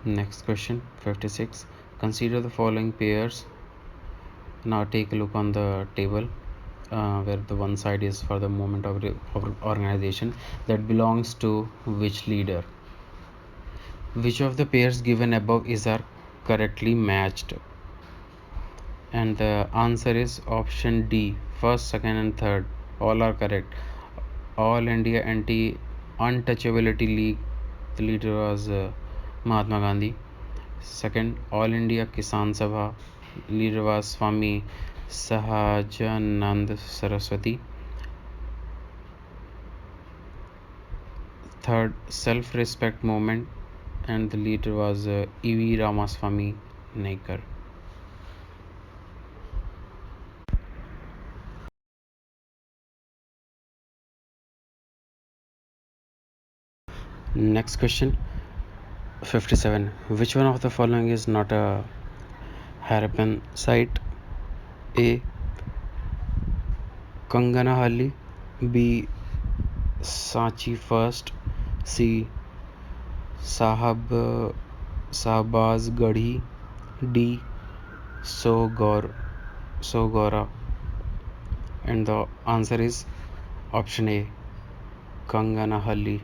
Next question 56. Consider the following pairs. Now take a look on the table where the one side is for the movement of organization that belongs to which leader. Which of the pairs given above are correctly matched? And the answer is option D, first, second and third. All are correct. All India Anti-Untouchability League, the leader was Mahatma Gandhi. Second, All India Kisan Sabha, leader was Swami Sahajanand Saraswati. Third, Self-Respect Movement, and the leader was E.V. Ramaswamy Naikar. Next question, 57. Which one of the following is not a Harappan site? A. Kanganahalli, B. Sanchi first, C. Sahabaz Garhi, D. Sogora. And the answer is option A, Kanganahalli.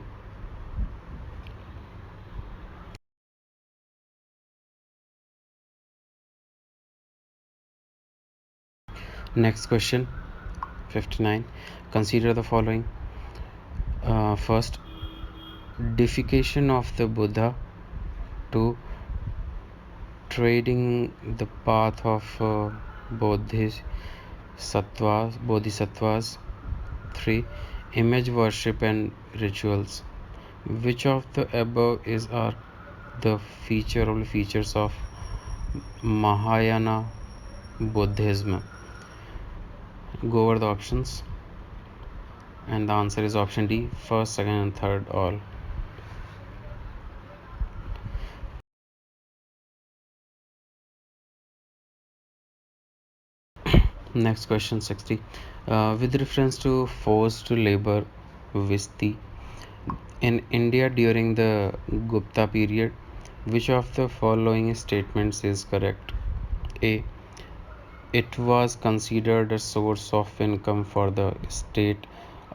Next question, 59. Consider the following. First, deification of the Buddha. 2. Trading the path of bodhisattvas. 3. Image worship and rituals. Which of the above are the features of Mahayana Buddhism? Go over the options, and the answer is option D, first, second, and third all. Next question, 60. With reference to forced labor, Visti, in India during the Gupta period, which of the following statements is correct? A. It was considered a source of income for the state,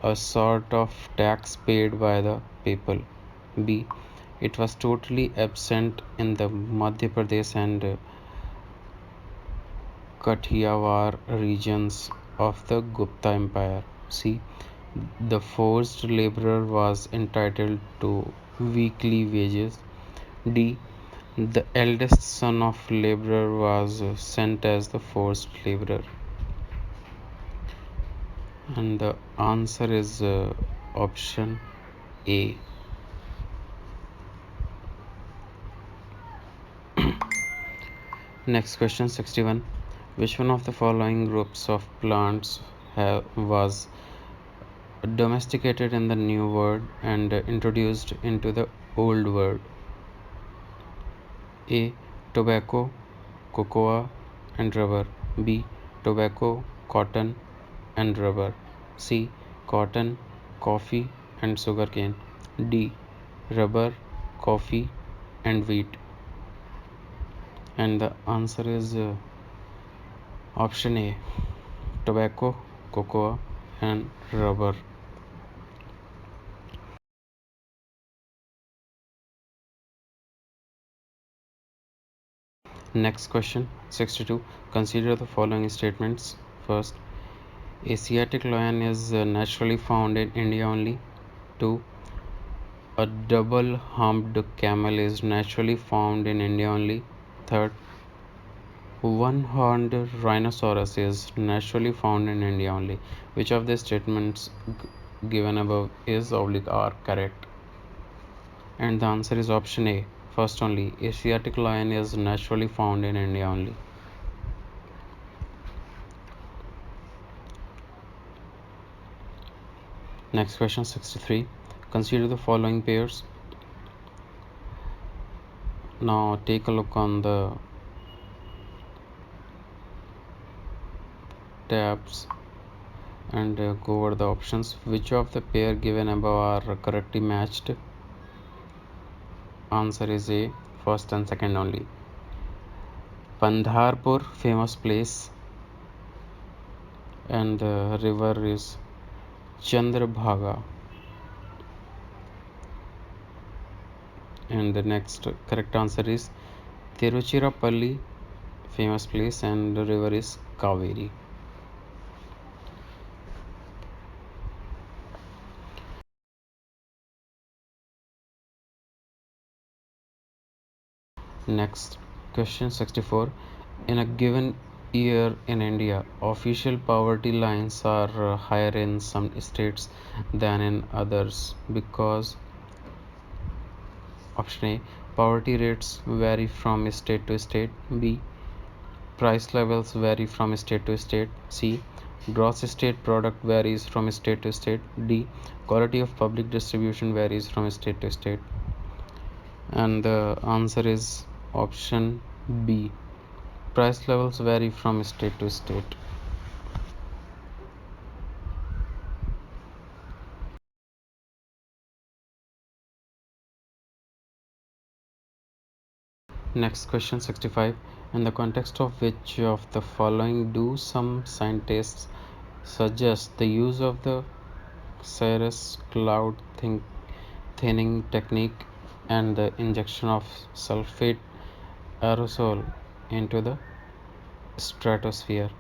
a sort of tax paid by the people. B. It was totally absent in the Madhya Pradesh and Kathiawar regions of the Gupta Empire. C. The forced laborer was entitled to weekly wages. D. The eldest son of laborer was sent as the forced laborer. And the answer is option A. Next question, 61. Which one of the following groups of plants was domesticated in the New World and introduced into the Old World? A. Tobacco, cocoa, and rubber. B. Tobacco, cotton, and rubber. C. Cotton, coffee, and sugarcane. D. Rubber, coffee, and wheat. And the answer is option A, tobacco, cocoa, and rubber. Next question, 62. Consider the following statements. First, Asiatic lion is naturally found in India only. 2. A double-humped camel is naturally found in India only. Third, one-horned rhinoceros is naturally found in India only. Which of the statements given above is oblique are correct? And the answer is option A, first only. Asiatic lion is naturally found in India only. Next question, 63. Consider the following pairs. Now take a look on the tabs and go over the options. Which of the pair given above are correctly matched? Answer is A, first and second only. Pandharpur, famous place, and the river is Chandrabhaga. And the next correct answer is Tiruchirappalli, famous place, and the river is Kaveri. Next question 64. In a given year in India, official poverty lines are higher in some states than in others because option A, poverty rates vary from state to state. B, price levels vary from state to state. C, gross state product varies from state to state. D, quality of public distribution varies from state to state. And the answer is option B. Price levels vary from state to state. Next question 65. In the context of which of the following do some scientists suggest the use of the cirrus cloud thinning technique and the injection of sulfate aerosol into the stratosphere?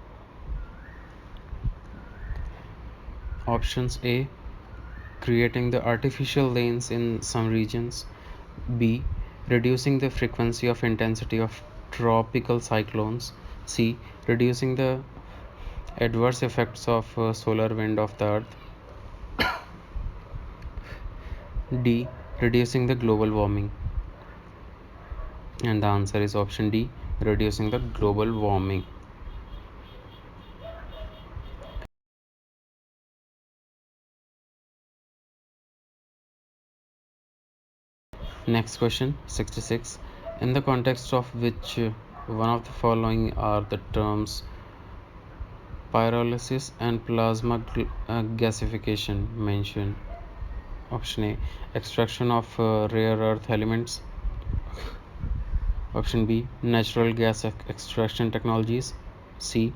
Options A, creating the artificial lanes in some regions. B, reducing the frequency of intensity of tropical cyclones. C, reducing the adverse effects of solar wind of the earth. D, reducing the global warming. And the answer is option D, reducing the global warming. Next question 66. In the context of which one of the following are the terms pyrolysis and plasma gasification mentioned? Option A, extraction of rare earth elements. Option B, natural gas extraction technologies. C,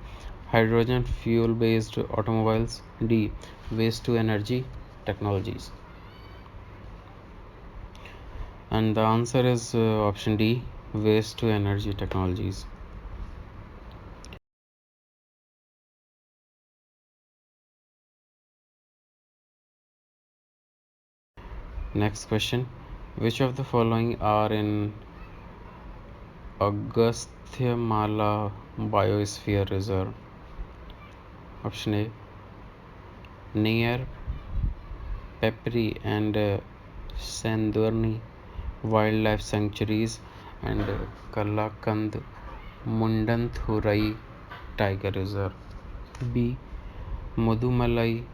hydrogen fuel based automobiles. D, waste to energy technologies. And the answer is option D, waste to energy technologies. Next question. Which of the following are in Agasthyamala Biosphere Reserve? Option A, Near, Pepri and Sandurni Wildlife Sanctuaries and Kalakand Mundanthurai Tiger Reserve. B, Mudumalai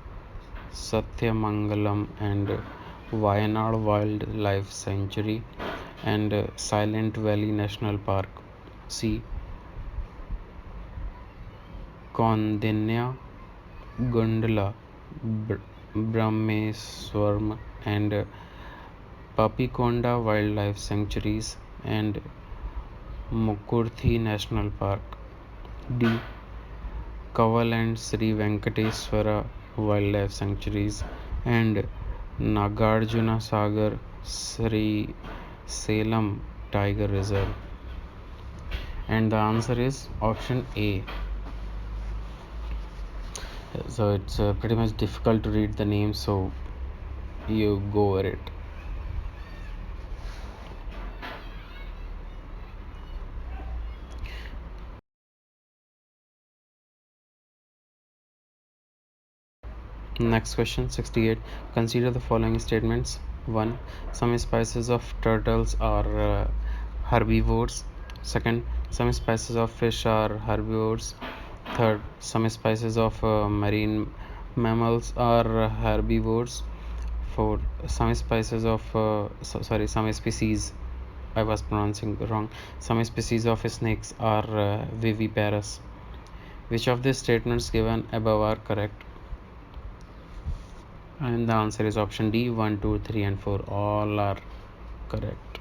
Satyamangalam and Wayanad Wildlife Sanctuary and Silent Valley National Park. C, Kondinya Gundla Brahmeswaram and Papikonda Wildlife Sanctuaries and Mukurthi National Park. D, Kaval and Sri Venkateswara Wildlife Sanctuaries and Nagarjuna Sagar Sri Salem Tiger Reserve. And the answer is option A. So it's pretty much difficult to read the name, so you go over it. Next question 68. Consider the following statements. 1. Some species of turtles are herbivores. 2nd, some species of fish are herbivores. 3rd, some species of marine mammals are herbivores. 4, some species of some species, I was pronouncing wrong, some species of snakes are viviparous. Which of the statements given above are correct? And the answer is option D. 1, 2, 3 and 4 all are correct.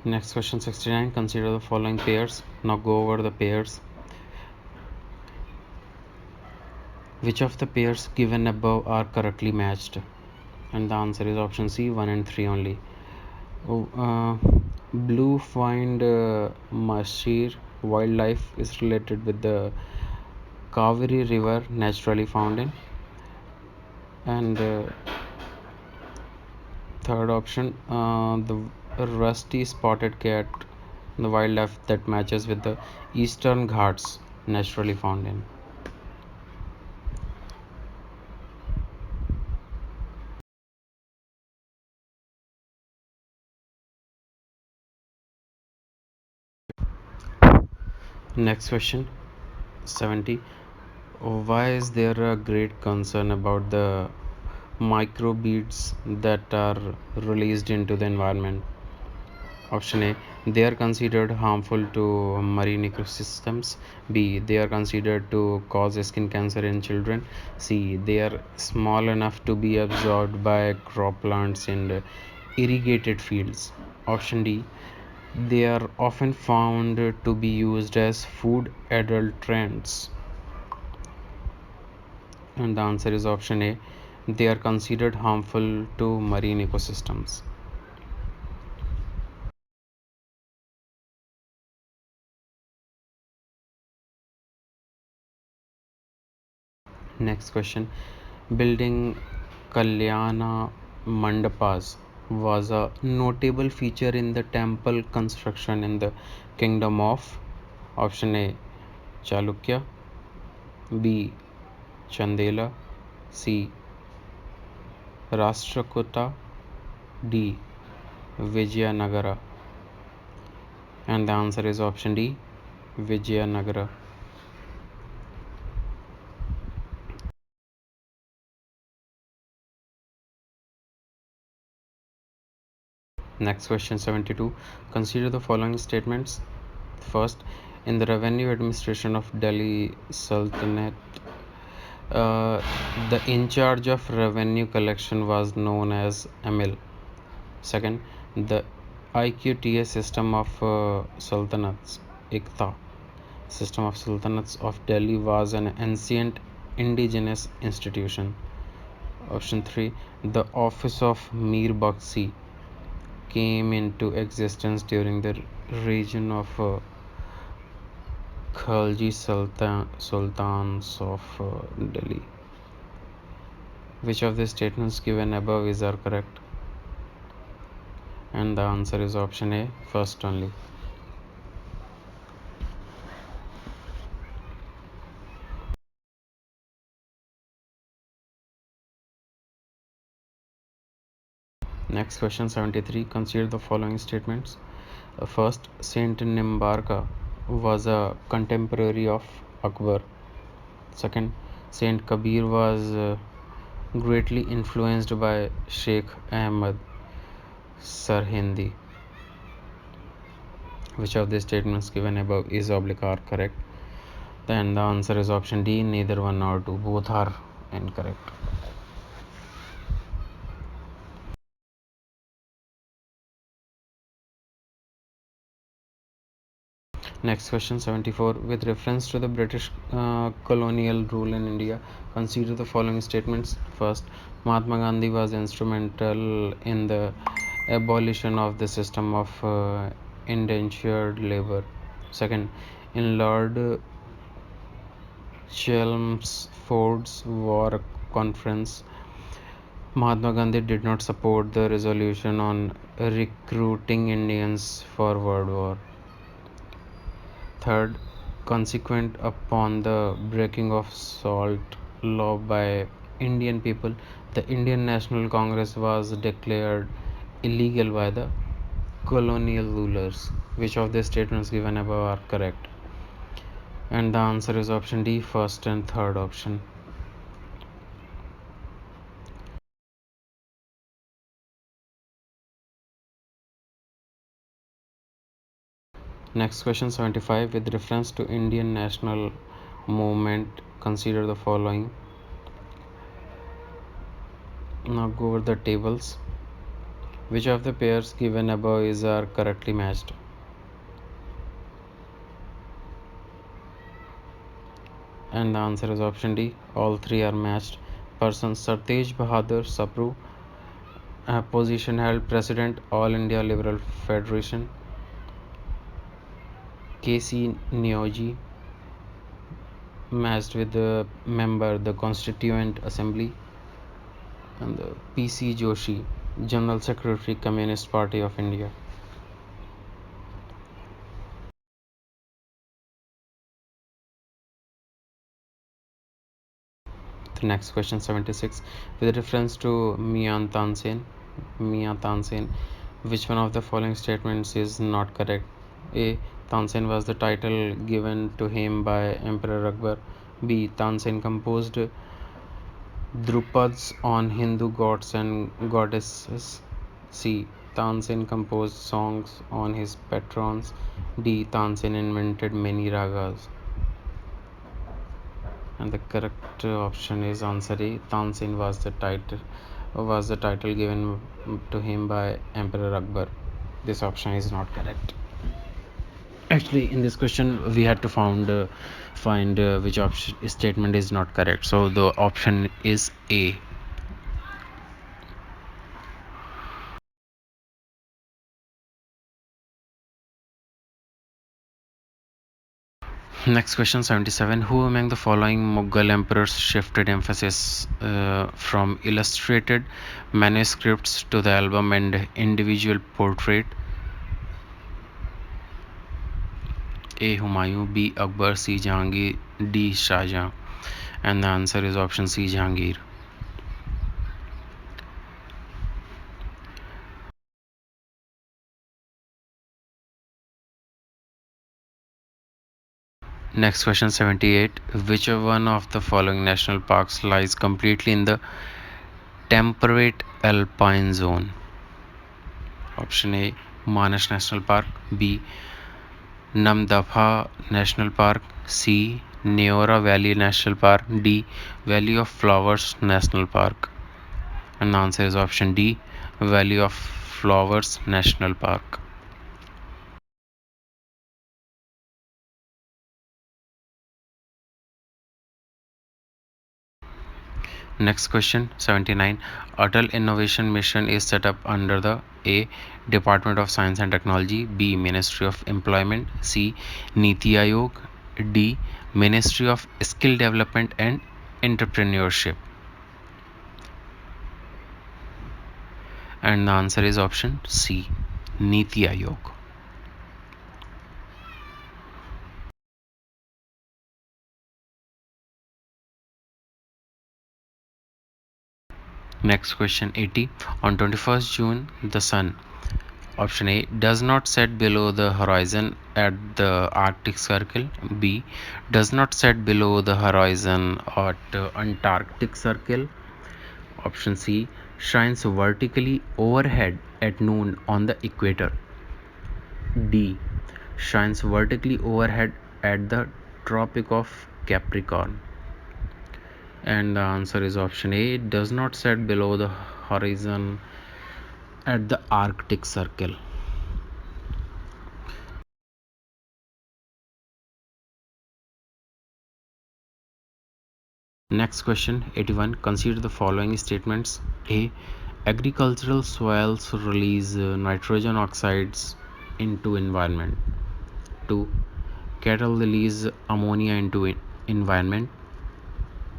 Next question 69. Consider the following pairs. Now go over the pairs. Which of the pairs given above are correctly matched? And the answer is option C. 1 and 3 only. Blue find Mashir wildlife is related with the Kaveri River naturally found in, and third option, the rusty spotted cat, the wildlife that matches with the Eastern Ghats naturally found in. Next question 70. Why is there a great concern about the microbeads that are released into the environment? Option A, they are considered harmful to marine ecosystems. B, they are considered to cause skin cancer in children. C, they are small enough to be absorbed by crop plants in irrigated fields. Option D, they are often found to be used as food adulterants. And the answer is option A, they are considered harmful to marine ecosystems. Next question. Building Kalyana Mandapas was a notable feature in the temple construction in the kingdom of option A, Chalukya, B, Chandela, C, Rashtrakuta, D, Vijayanagara. And the answer is option D, Vijayanagara. Next question 72. Consider the following statements. First, in the revenue administration of Delhi Sultanate, the in charge of revenue collection was known as Emil. Second, the IQTA system of sultanates, IQTA system of sultanates of Delhi was an ancient indigenous institution. Option 3, the office of Mir Baksi came into existence during the region of Khalji Sultans of Delhi. Which of the statements given above are correct? And the answer is option A, first only. Next question 73. Consider the following statements. First, Saint Nimbarka was a contemporary of Akbar. Second, Saint Kabir was greatly influenced by Sheikh Ahmad Sarhindi. Which of the statements given above is oblique are correct? Then the answer is option D, neither one nor two. Both are incorrect. Next question 74. With reference to the British colonial rule in India, consider the following statements. First, Mahatma Gandhi was instrumental in the abolition of the system of indentured labor. Second, in Lord Chelmsford's war conference, Mahatma Gandhi did not support the resolution on recruiting Indians for World War. Third, consequent upon the breaking of salt law by Indian people, the Indian National Congress was declared illegal by the colonial rulers. Which of the statements given above are correct? And the answer is option D, first and third option. Next question 75. With reference to Indian national movement, consider the following. Now go over the tables. Which of the pairs given above are correctly matched? And the answer is option D, all three are matched. Person Sartej Bahadur Sapru, position held President All India Liberal Federation. KC Neoji, matched with the member the Constituent Assembly, and the PC Joshi, General Secretary, Communist Party of India. The next question 76, with reference to Tansen, which one of the following statements is not correct? A. Tansen was the title given to him by Emperor Akbar. B. Tansen composed Drupads on Hindu gods and goddesses. C. Tansen composed songs on his patrons. D. Tansen invented many ragas. And the correct option is answer A. Tansen was the title given to him by Emperor Akbar. This option is not correct. Actually, in this question, we had to find which option statement is not correct. So the option is A. Next question 77. Who among the following Mughal emperors shifted emphasis from illustrated manuscripts to the album and individual portrait? A. Humayun, B. Akbar, C. Jahangir, D. Shah Jahan. And the answer is option C. Jahangir. Next question 78. Which one of the following national parks lies completely in the temperate alpine zone? Option A. Manas National Park, B. Namdapha National Park, C. Neora Valley National Park, D. Valley of Flowers National Park. And the answer is option D. Valley of Flowers National Park. Next question 79. Atal Innovation Mission is set up under the A. Department of Science and Technology, B. Ministry of Employment, C. Niti Aayog, D. Ministry of Skill Development and Entrepreneurship. And the answer is option C. Niti Aayog. Next question 80. On 21st June, the sun, option A, does not set below the horizon at the Arctic Circle. B, does not set below the horizon at Antarctic Circle. Option C, shines vertically overhead at noon on the equator. D, shines vertically overhead at the Tropic of Capricorn. And the answer is option A, does not set below the horizon at the Arctic Circle. Next question 81. Consider the following statements. A. Agricultural soils release nitrogen oxides into environment. 2. Cattle release ammonia into environment.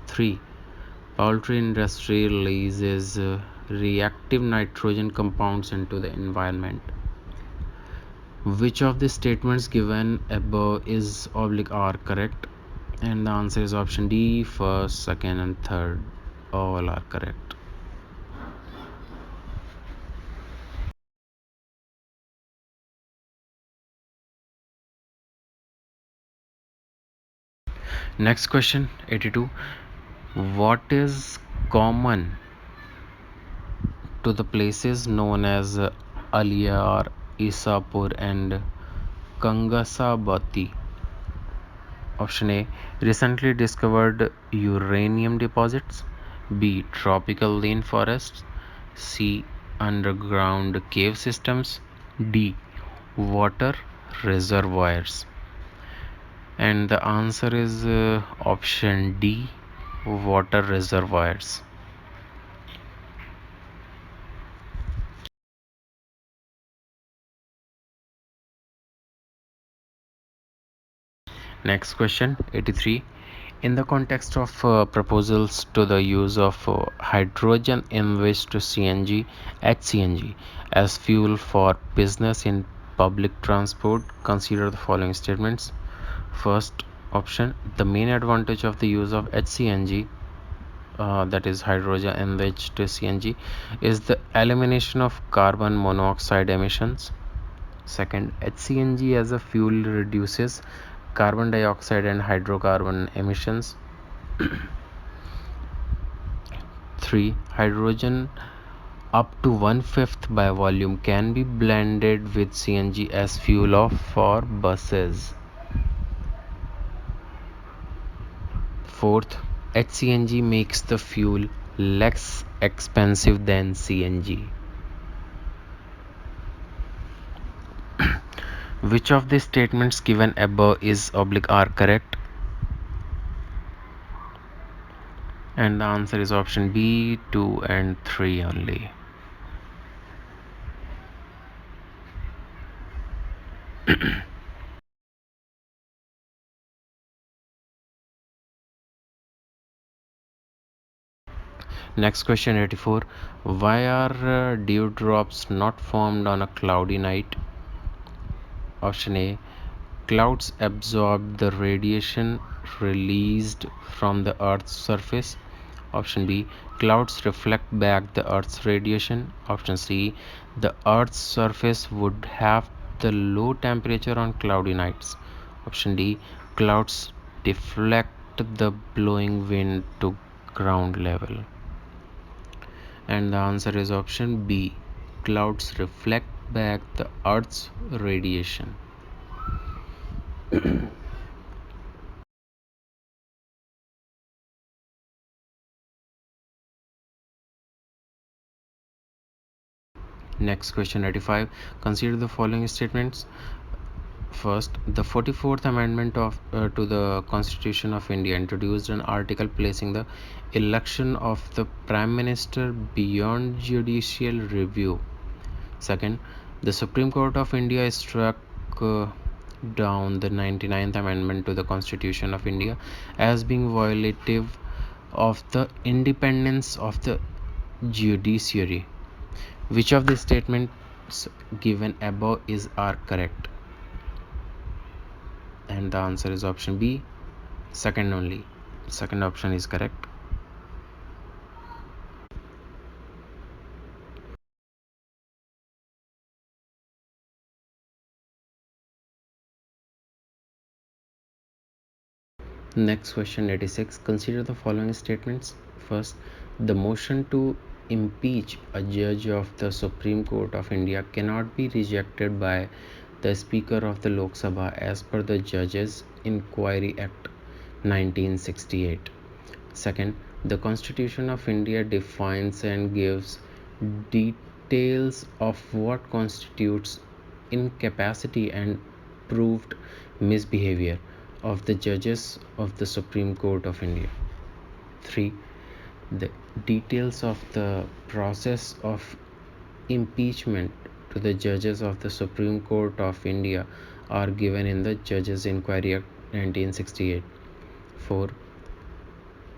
3. Poultry industry releases reactive nitrogen compounds into the environment. Which of the statements given above is are correct? And the answer is option D. First, second and third all are correct. Next question 82. What is common to the places known as Aliyar, Isapur and Kangasabati? Option A. Recently discovered uranium deposits. B. Tropical rainforests. C. Underground cave systems. D. Water reservoirs. And the answer is option D. Water reservoirs. Next question 83. In the context of proposals to the use of hydrogen enriched CNG, HCNG, as fuel for business in public transport, consider the following statements. First option, the main advantage of the use of HCNG, that is hydrogen enriched CNG, is the elimination of carbon monoxide emissions. Second, HCNG as a fuel reduces carbon dioxide and hydrocarbon emissions. 3. Hydrogen up to 1/5 by volume can be blended with CNG as fuel for buses. Fourth, HCNG makes the fuel less expensive than CNG. Which of the statements given above is are correct? And the answer is option B, 2 and 3 only. Next question 84. Why are dewdrops not formed on a cloudy night? Option A, clouds absorb the radiation released from the Earth's surface. Option B, clouds reflect back the Earth's radiation. Option C, the Earth's surface would have the low temperature on cloudy nights. Option D, clouds deflect the blowing wind to ground level. And the answer is option B, clouds reflect back the Earth's radiation. Next question 85. Consider the following statements. First, the 44th Amendment to the Constitution of India introduced an article placing the election of the Prime Minister beyond judicial review. Second, the Supreme Court of India struck down the 99th Amendment to the Constitution of India as being violative of the independence of the judiciary. Which of the statements given above are correct? And the answer is option B, second only. Second option is correct. Next question 86. Consider the following statements. First, the motion to impeach a judge of the Supreme Court of India cannot be rejected by the Speaker of the Lok Sabha as per the Judges Inquiry Act 1968. Second, the Constitution of India defines and gives details of what constitutes incapacity and proved misbehavior of the judges of the Supreme Court of India. 3. The details of the process of impeachment to the judges of the Supreme Court of India are given in the Judges Inquiry Act 1968. 4.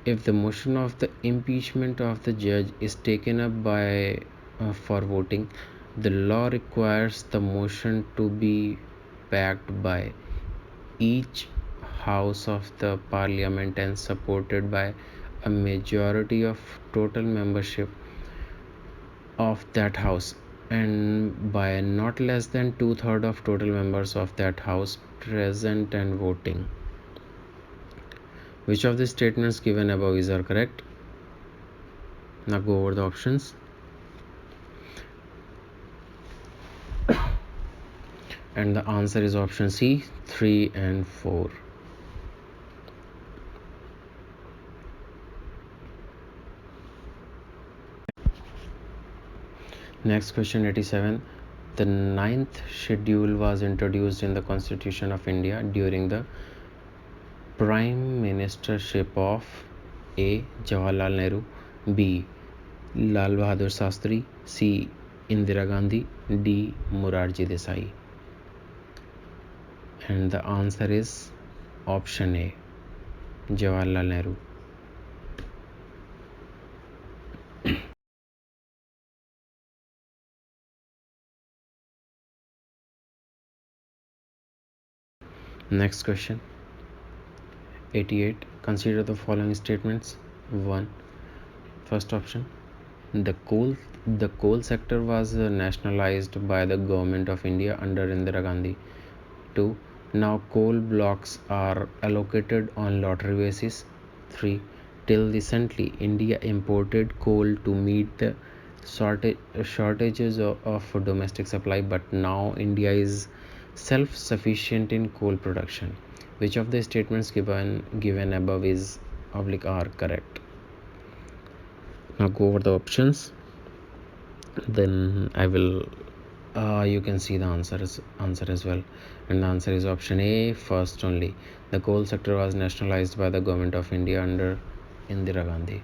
If the motion of the impeachment of the judge is taken up for voting, the law requires the motion to be backed by each house of the parliament and supported by a majority of total membership of that house and by not less than 2/3 of total members of that house present and voting. Which of the statements given above are correct? Now go over the options. And the answer is option C, 3 and 4. Next question 87. The 9th schedule was introduced in the Constitution of India during the prime ministership of A. Jawaharlal Nehru, B. Lal Bahadur Shastri, C. Indira Gandhi, D. Morarji Desai. And the answer is option A, Jawaharlal Nehru. Next question. 88. Consider the following statements. 1. First option. The coal sector was nationalized by the government of India under Indira Gandhi. 2. Now coal blocks are allocated on lottery basis. 3. Till recently, India imported coal to meet the shortages of domestic supply, but now India is self-sufficient in coal production. Which of the statements given above is are correct? Now go over the options. Then I will you can see the answer as well, and the answer is option A, first only. The coal sector was nationalized by the government of India under Indira Gandhi.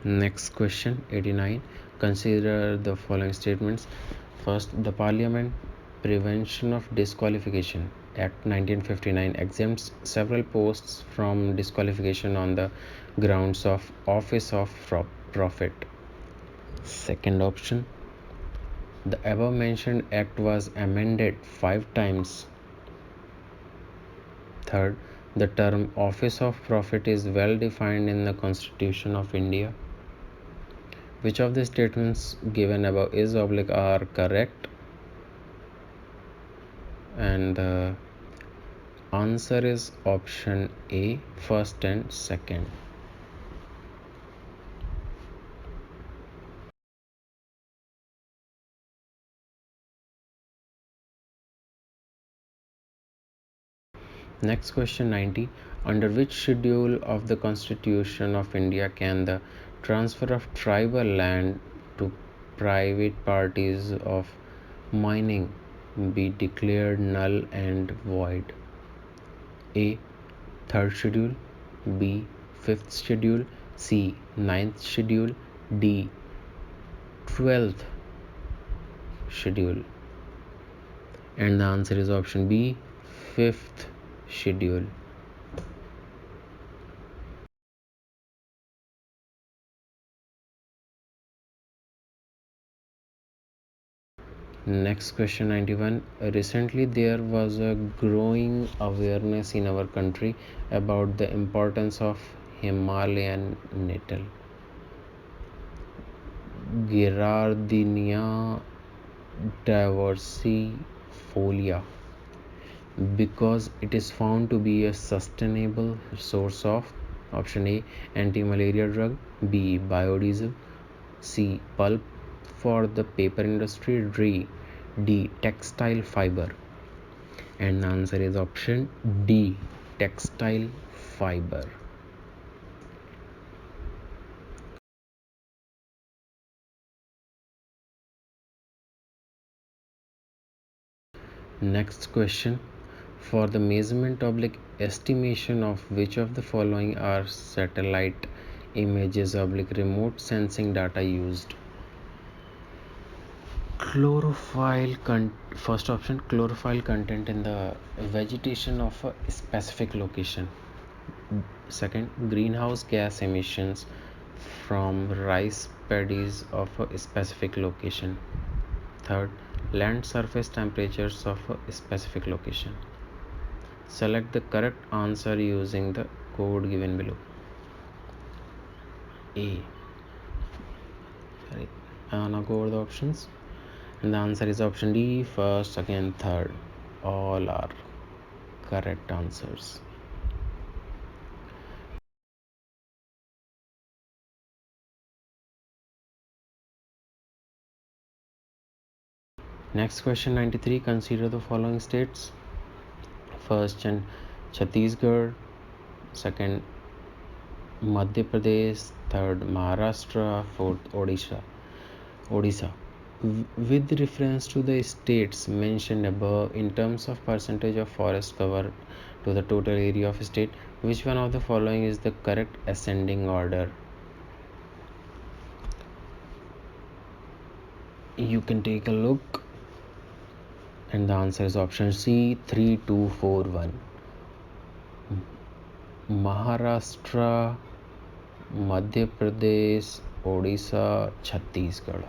Next question, 89. Consider the following statements. First, the Parliament Prevention of Disqualification Act 1959 exempts several posts from disqualification on the grounds of office of profit. Second option, the above mentioned act was amended 5 times. Third, the term office of profit is well defined in the Constitution of India. Which of the statements given above is are correct? And the answer is option A, first and second. Next question, 90. Under which schedule of the Constitution of India can the transfer of tribal land to private parties of mining be declared null and void? A. Third schedule, B. Fifth schedule, C. Ninth schedule, D. 12th schedule. And the answer is option B, fifth schedule. Next question, 91. Recently there was a growing awareness in our country about the importance of Himalayan nettle, Girardinia diversifolia, because it is found to be a sustainable source of option A, anti-malaria drug, B, biodiesel, C, pulp for the paper industry, D, textile fiber. And the answer is option D, textile fiber. Next question. For the measurement estimation of which of the following are satellite images remote sensing data used? First option, chlorophyll content in the vegetation of a specific location. Second, greenhouse gas emissions from rice paddies of a specific location. Third, land surface temperatures of a specific location. Select the correct answer using the code given below. A. Now go over the options. And the answer is option D, first, second, third. All are correct answers. Next question, 93. Consider the following states. First, Chhattisgarh. Second, Madhya Pradesh. Third, Maharashtra. Fourth, Odisha. With reference to the states mentioned above in terms of percentage of forest cover to the total area of state, which one of the following is the correct ascending order? You can take a look, and the answer is option C, 3241. Maharashtra, Madhya Pradesh, Odisha, Chhattisgarh.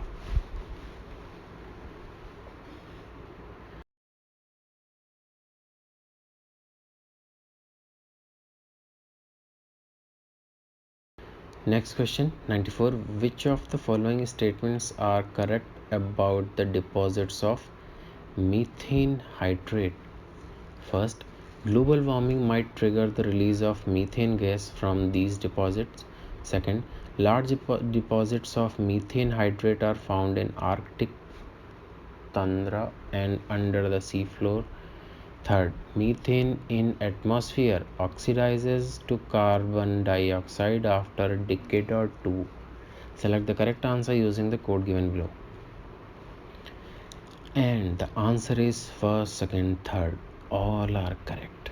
Next question, 94. Which of the following statements are correct about the deposits of methane hydrate? First, global warming might trigger the release of methane gas from these deposits. Second, large deposits of methane hydrate are found in Arctic tundra and under the seafloor. Third, methane in atmosphere oxidizes to carbon dioxide after a decade or two. Select the correct answer using the code given below. And the answer is first, second, third. All are correct.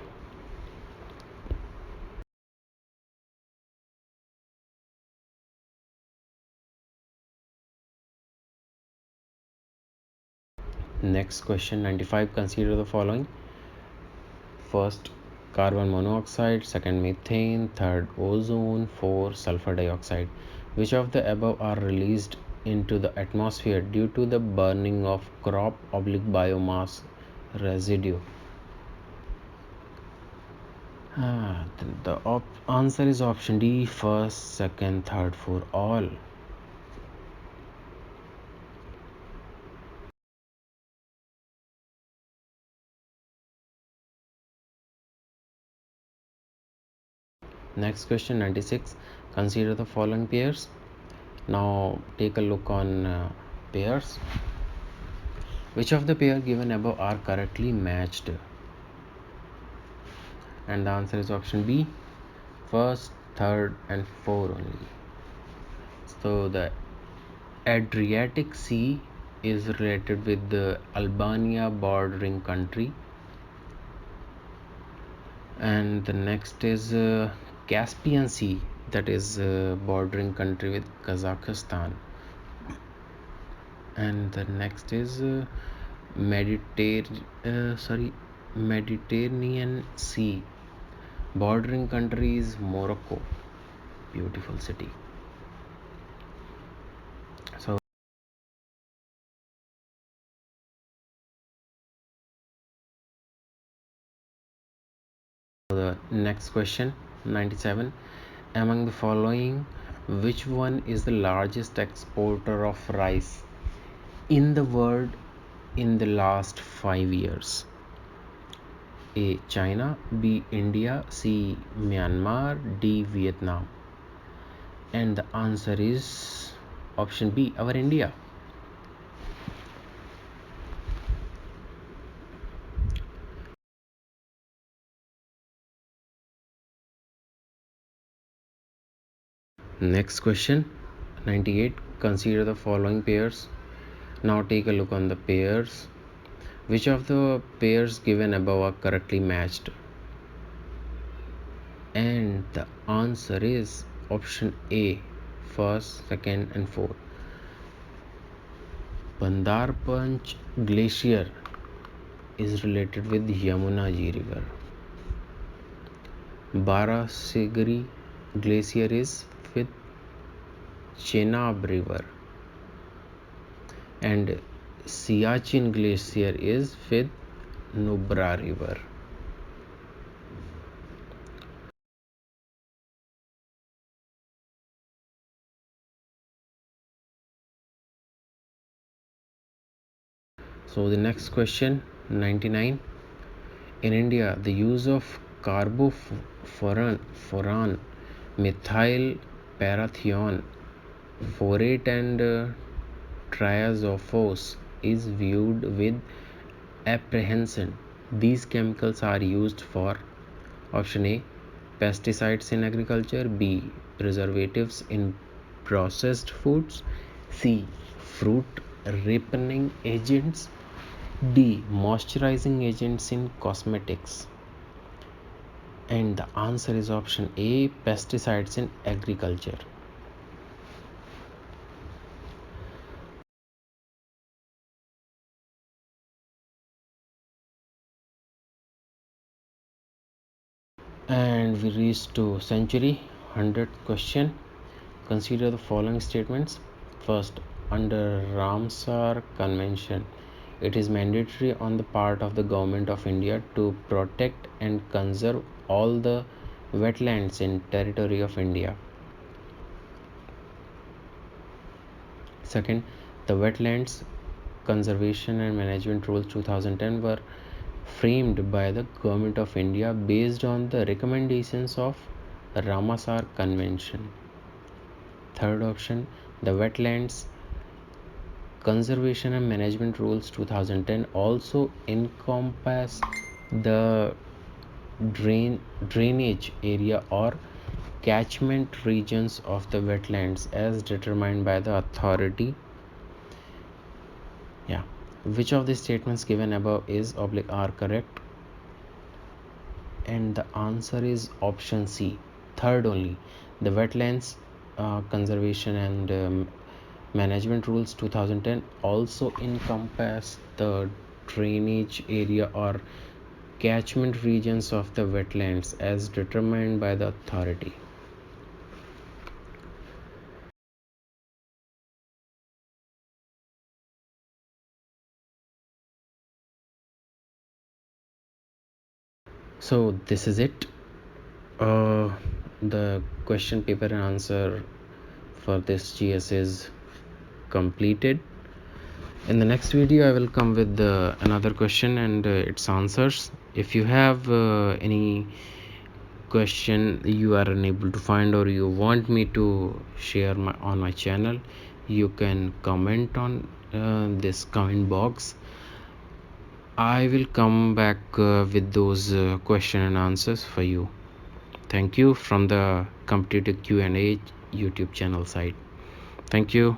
Next question, 95. Consider the following. First, carbon monoxide. Second, methane. Third, ozone. Fourth, sulfur dioxide. Which of the above are released into the atmosphere due to the burning of crop/biomass residue? The answer is option D, first, second, third, for all. Next question, 96. Consider the following pairs. Now take a look on pairs. Which of the pair given above are correctly matched? And the answer is option B, first, third, and four only. So the Adriatic Sea is related with the Albania bordering country, and the next is Caspian Sea, that is bordering country with Kazakhstan, and the next is Mediterranean Sea, bordering country is Morocco. Beautiful city. So the next question, 97. Among the following, which one is the largest exporter of rice in the world in the last 5 years? A, China. B, India. C, Myanmar. D, Vietnam. And the answer is option B, our India. Next question, 98. Consider the following pairs. Now take a look on the pairs. Which of the pairs given above are correctly matched? And the answer is option A, first, second, and fourth. Bandarpanch Glacier is related with Yamuna River. Barasigiri Glacier is with Chenab River, and Siachen Glacier is with Nubra River. So the next question, 99. In India, the use of carbofuran, methyl parathion, phorate, and triazophos is viewed with apprehension. These chemicals are used for option A, pesticides in agriculture. B, preservatives in processed foods. C, fruit ripening agents. D, moisturizing agents in cosmetics. And the answer is option A, pesticides in agriculture. And we reach to century 100th question. Consider the following statements. First, under Ramsar Convention, it is mandatory on the part of the government of India to protect and conserve all the wetlands in territory of India. Second, the Wetlands Conservation and Management Rules 2010 were framed by the Government of India based on the recommendations of Ramsar Convention. Third option, the Wetlands Conservation and Management Rules 2010 also encompass the drainage area or catchment regions of the wetlands as determined by the authority. Which of the statements given above is are correct? And the answer is option C, third only. The Wetlands Conservation and Management Rules 2010 also encompass the drainage area or catchment regions of the wetlands as determined by the authority. So this is it. The question paper and answer for this GS is completed. In the next video I will come with another question and its answers. If you have any question you are unable to find or you want me to share on my channel, you can comment on this comment box. I will come back with those question and answers for you. Thank you from the competitive Q&A YouTube channel side. Thank you.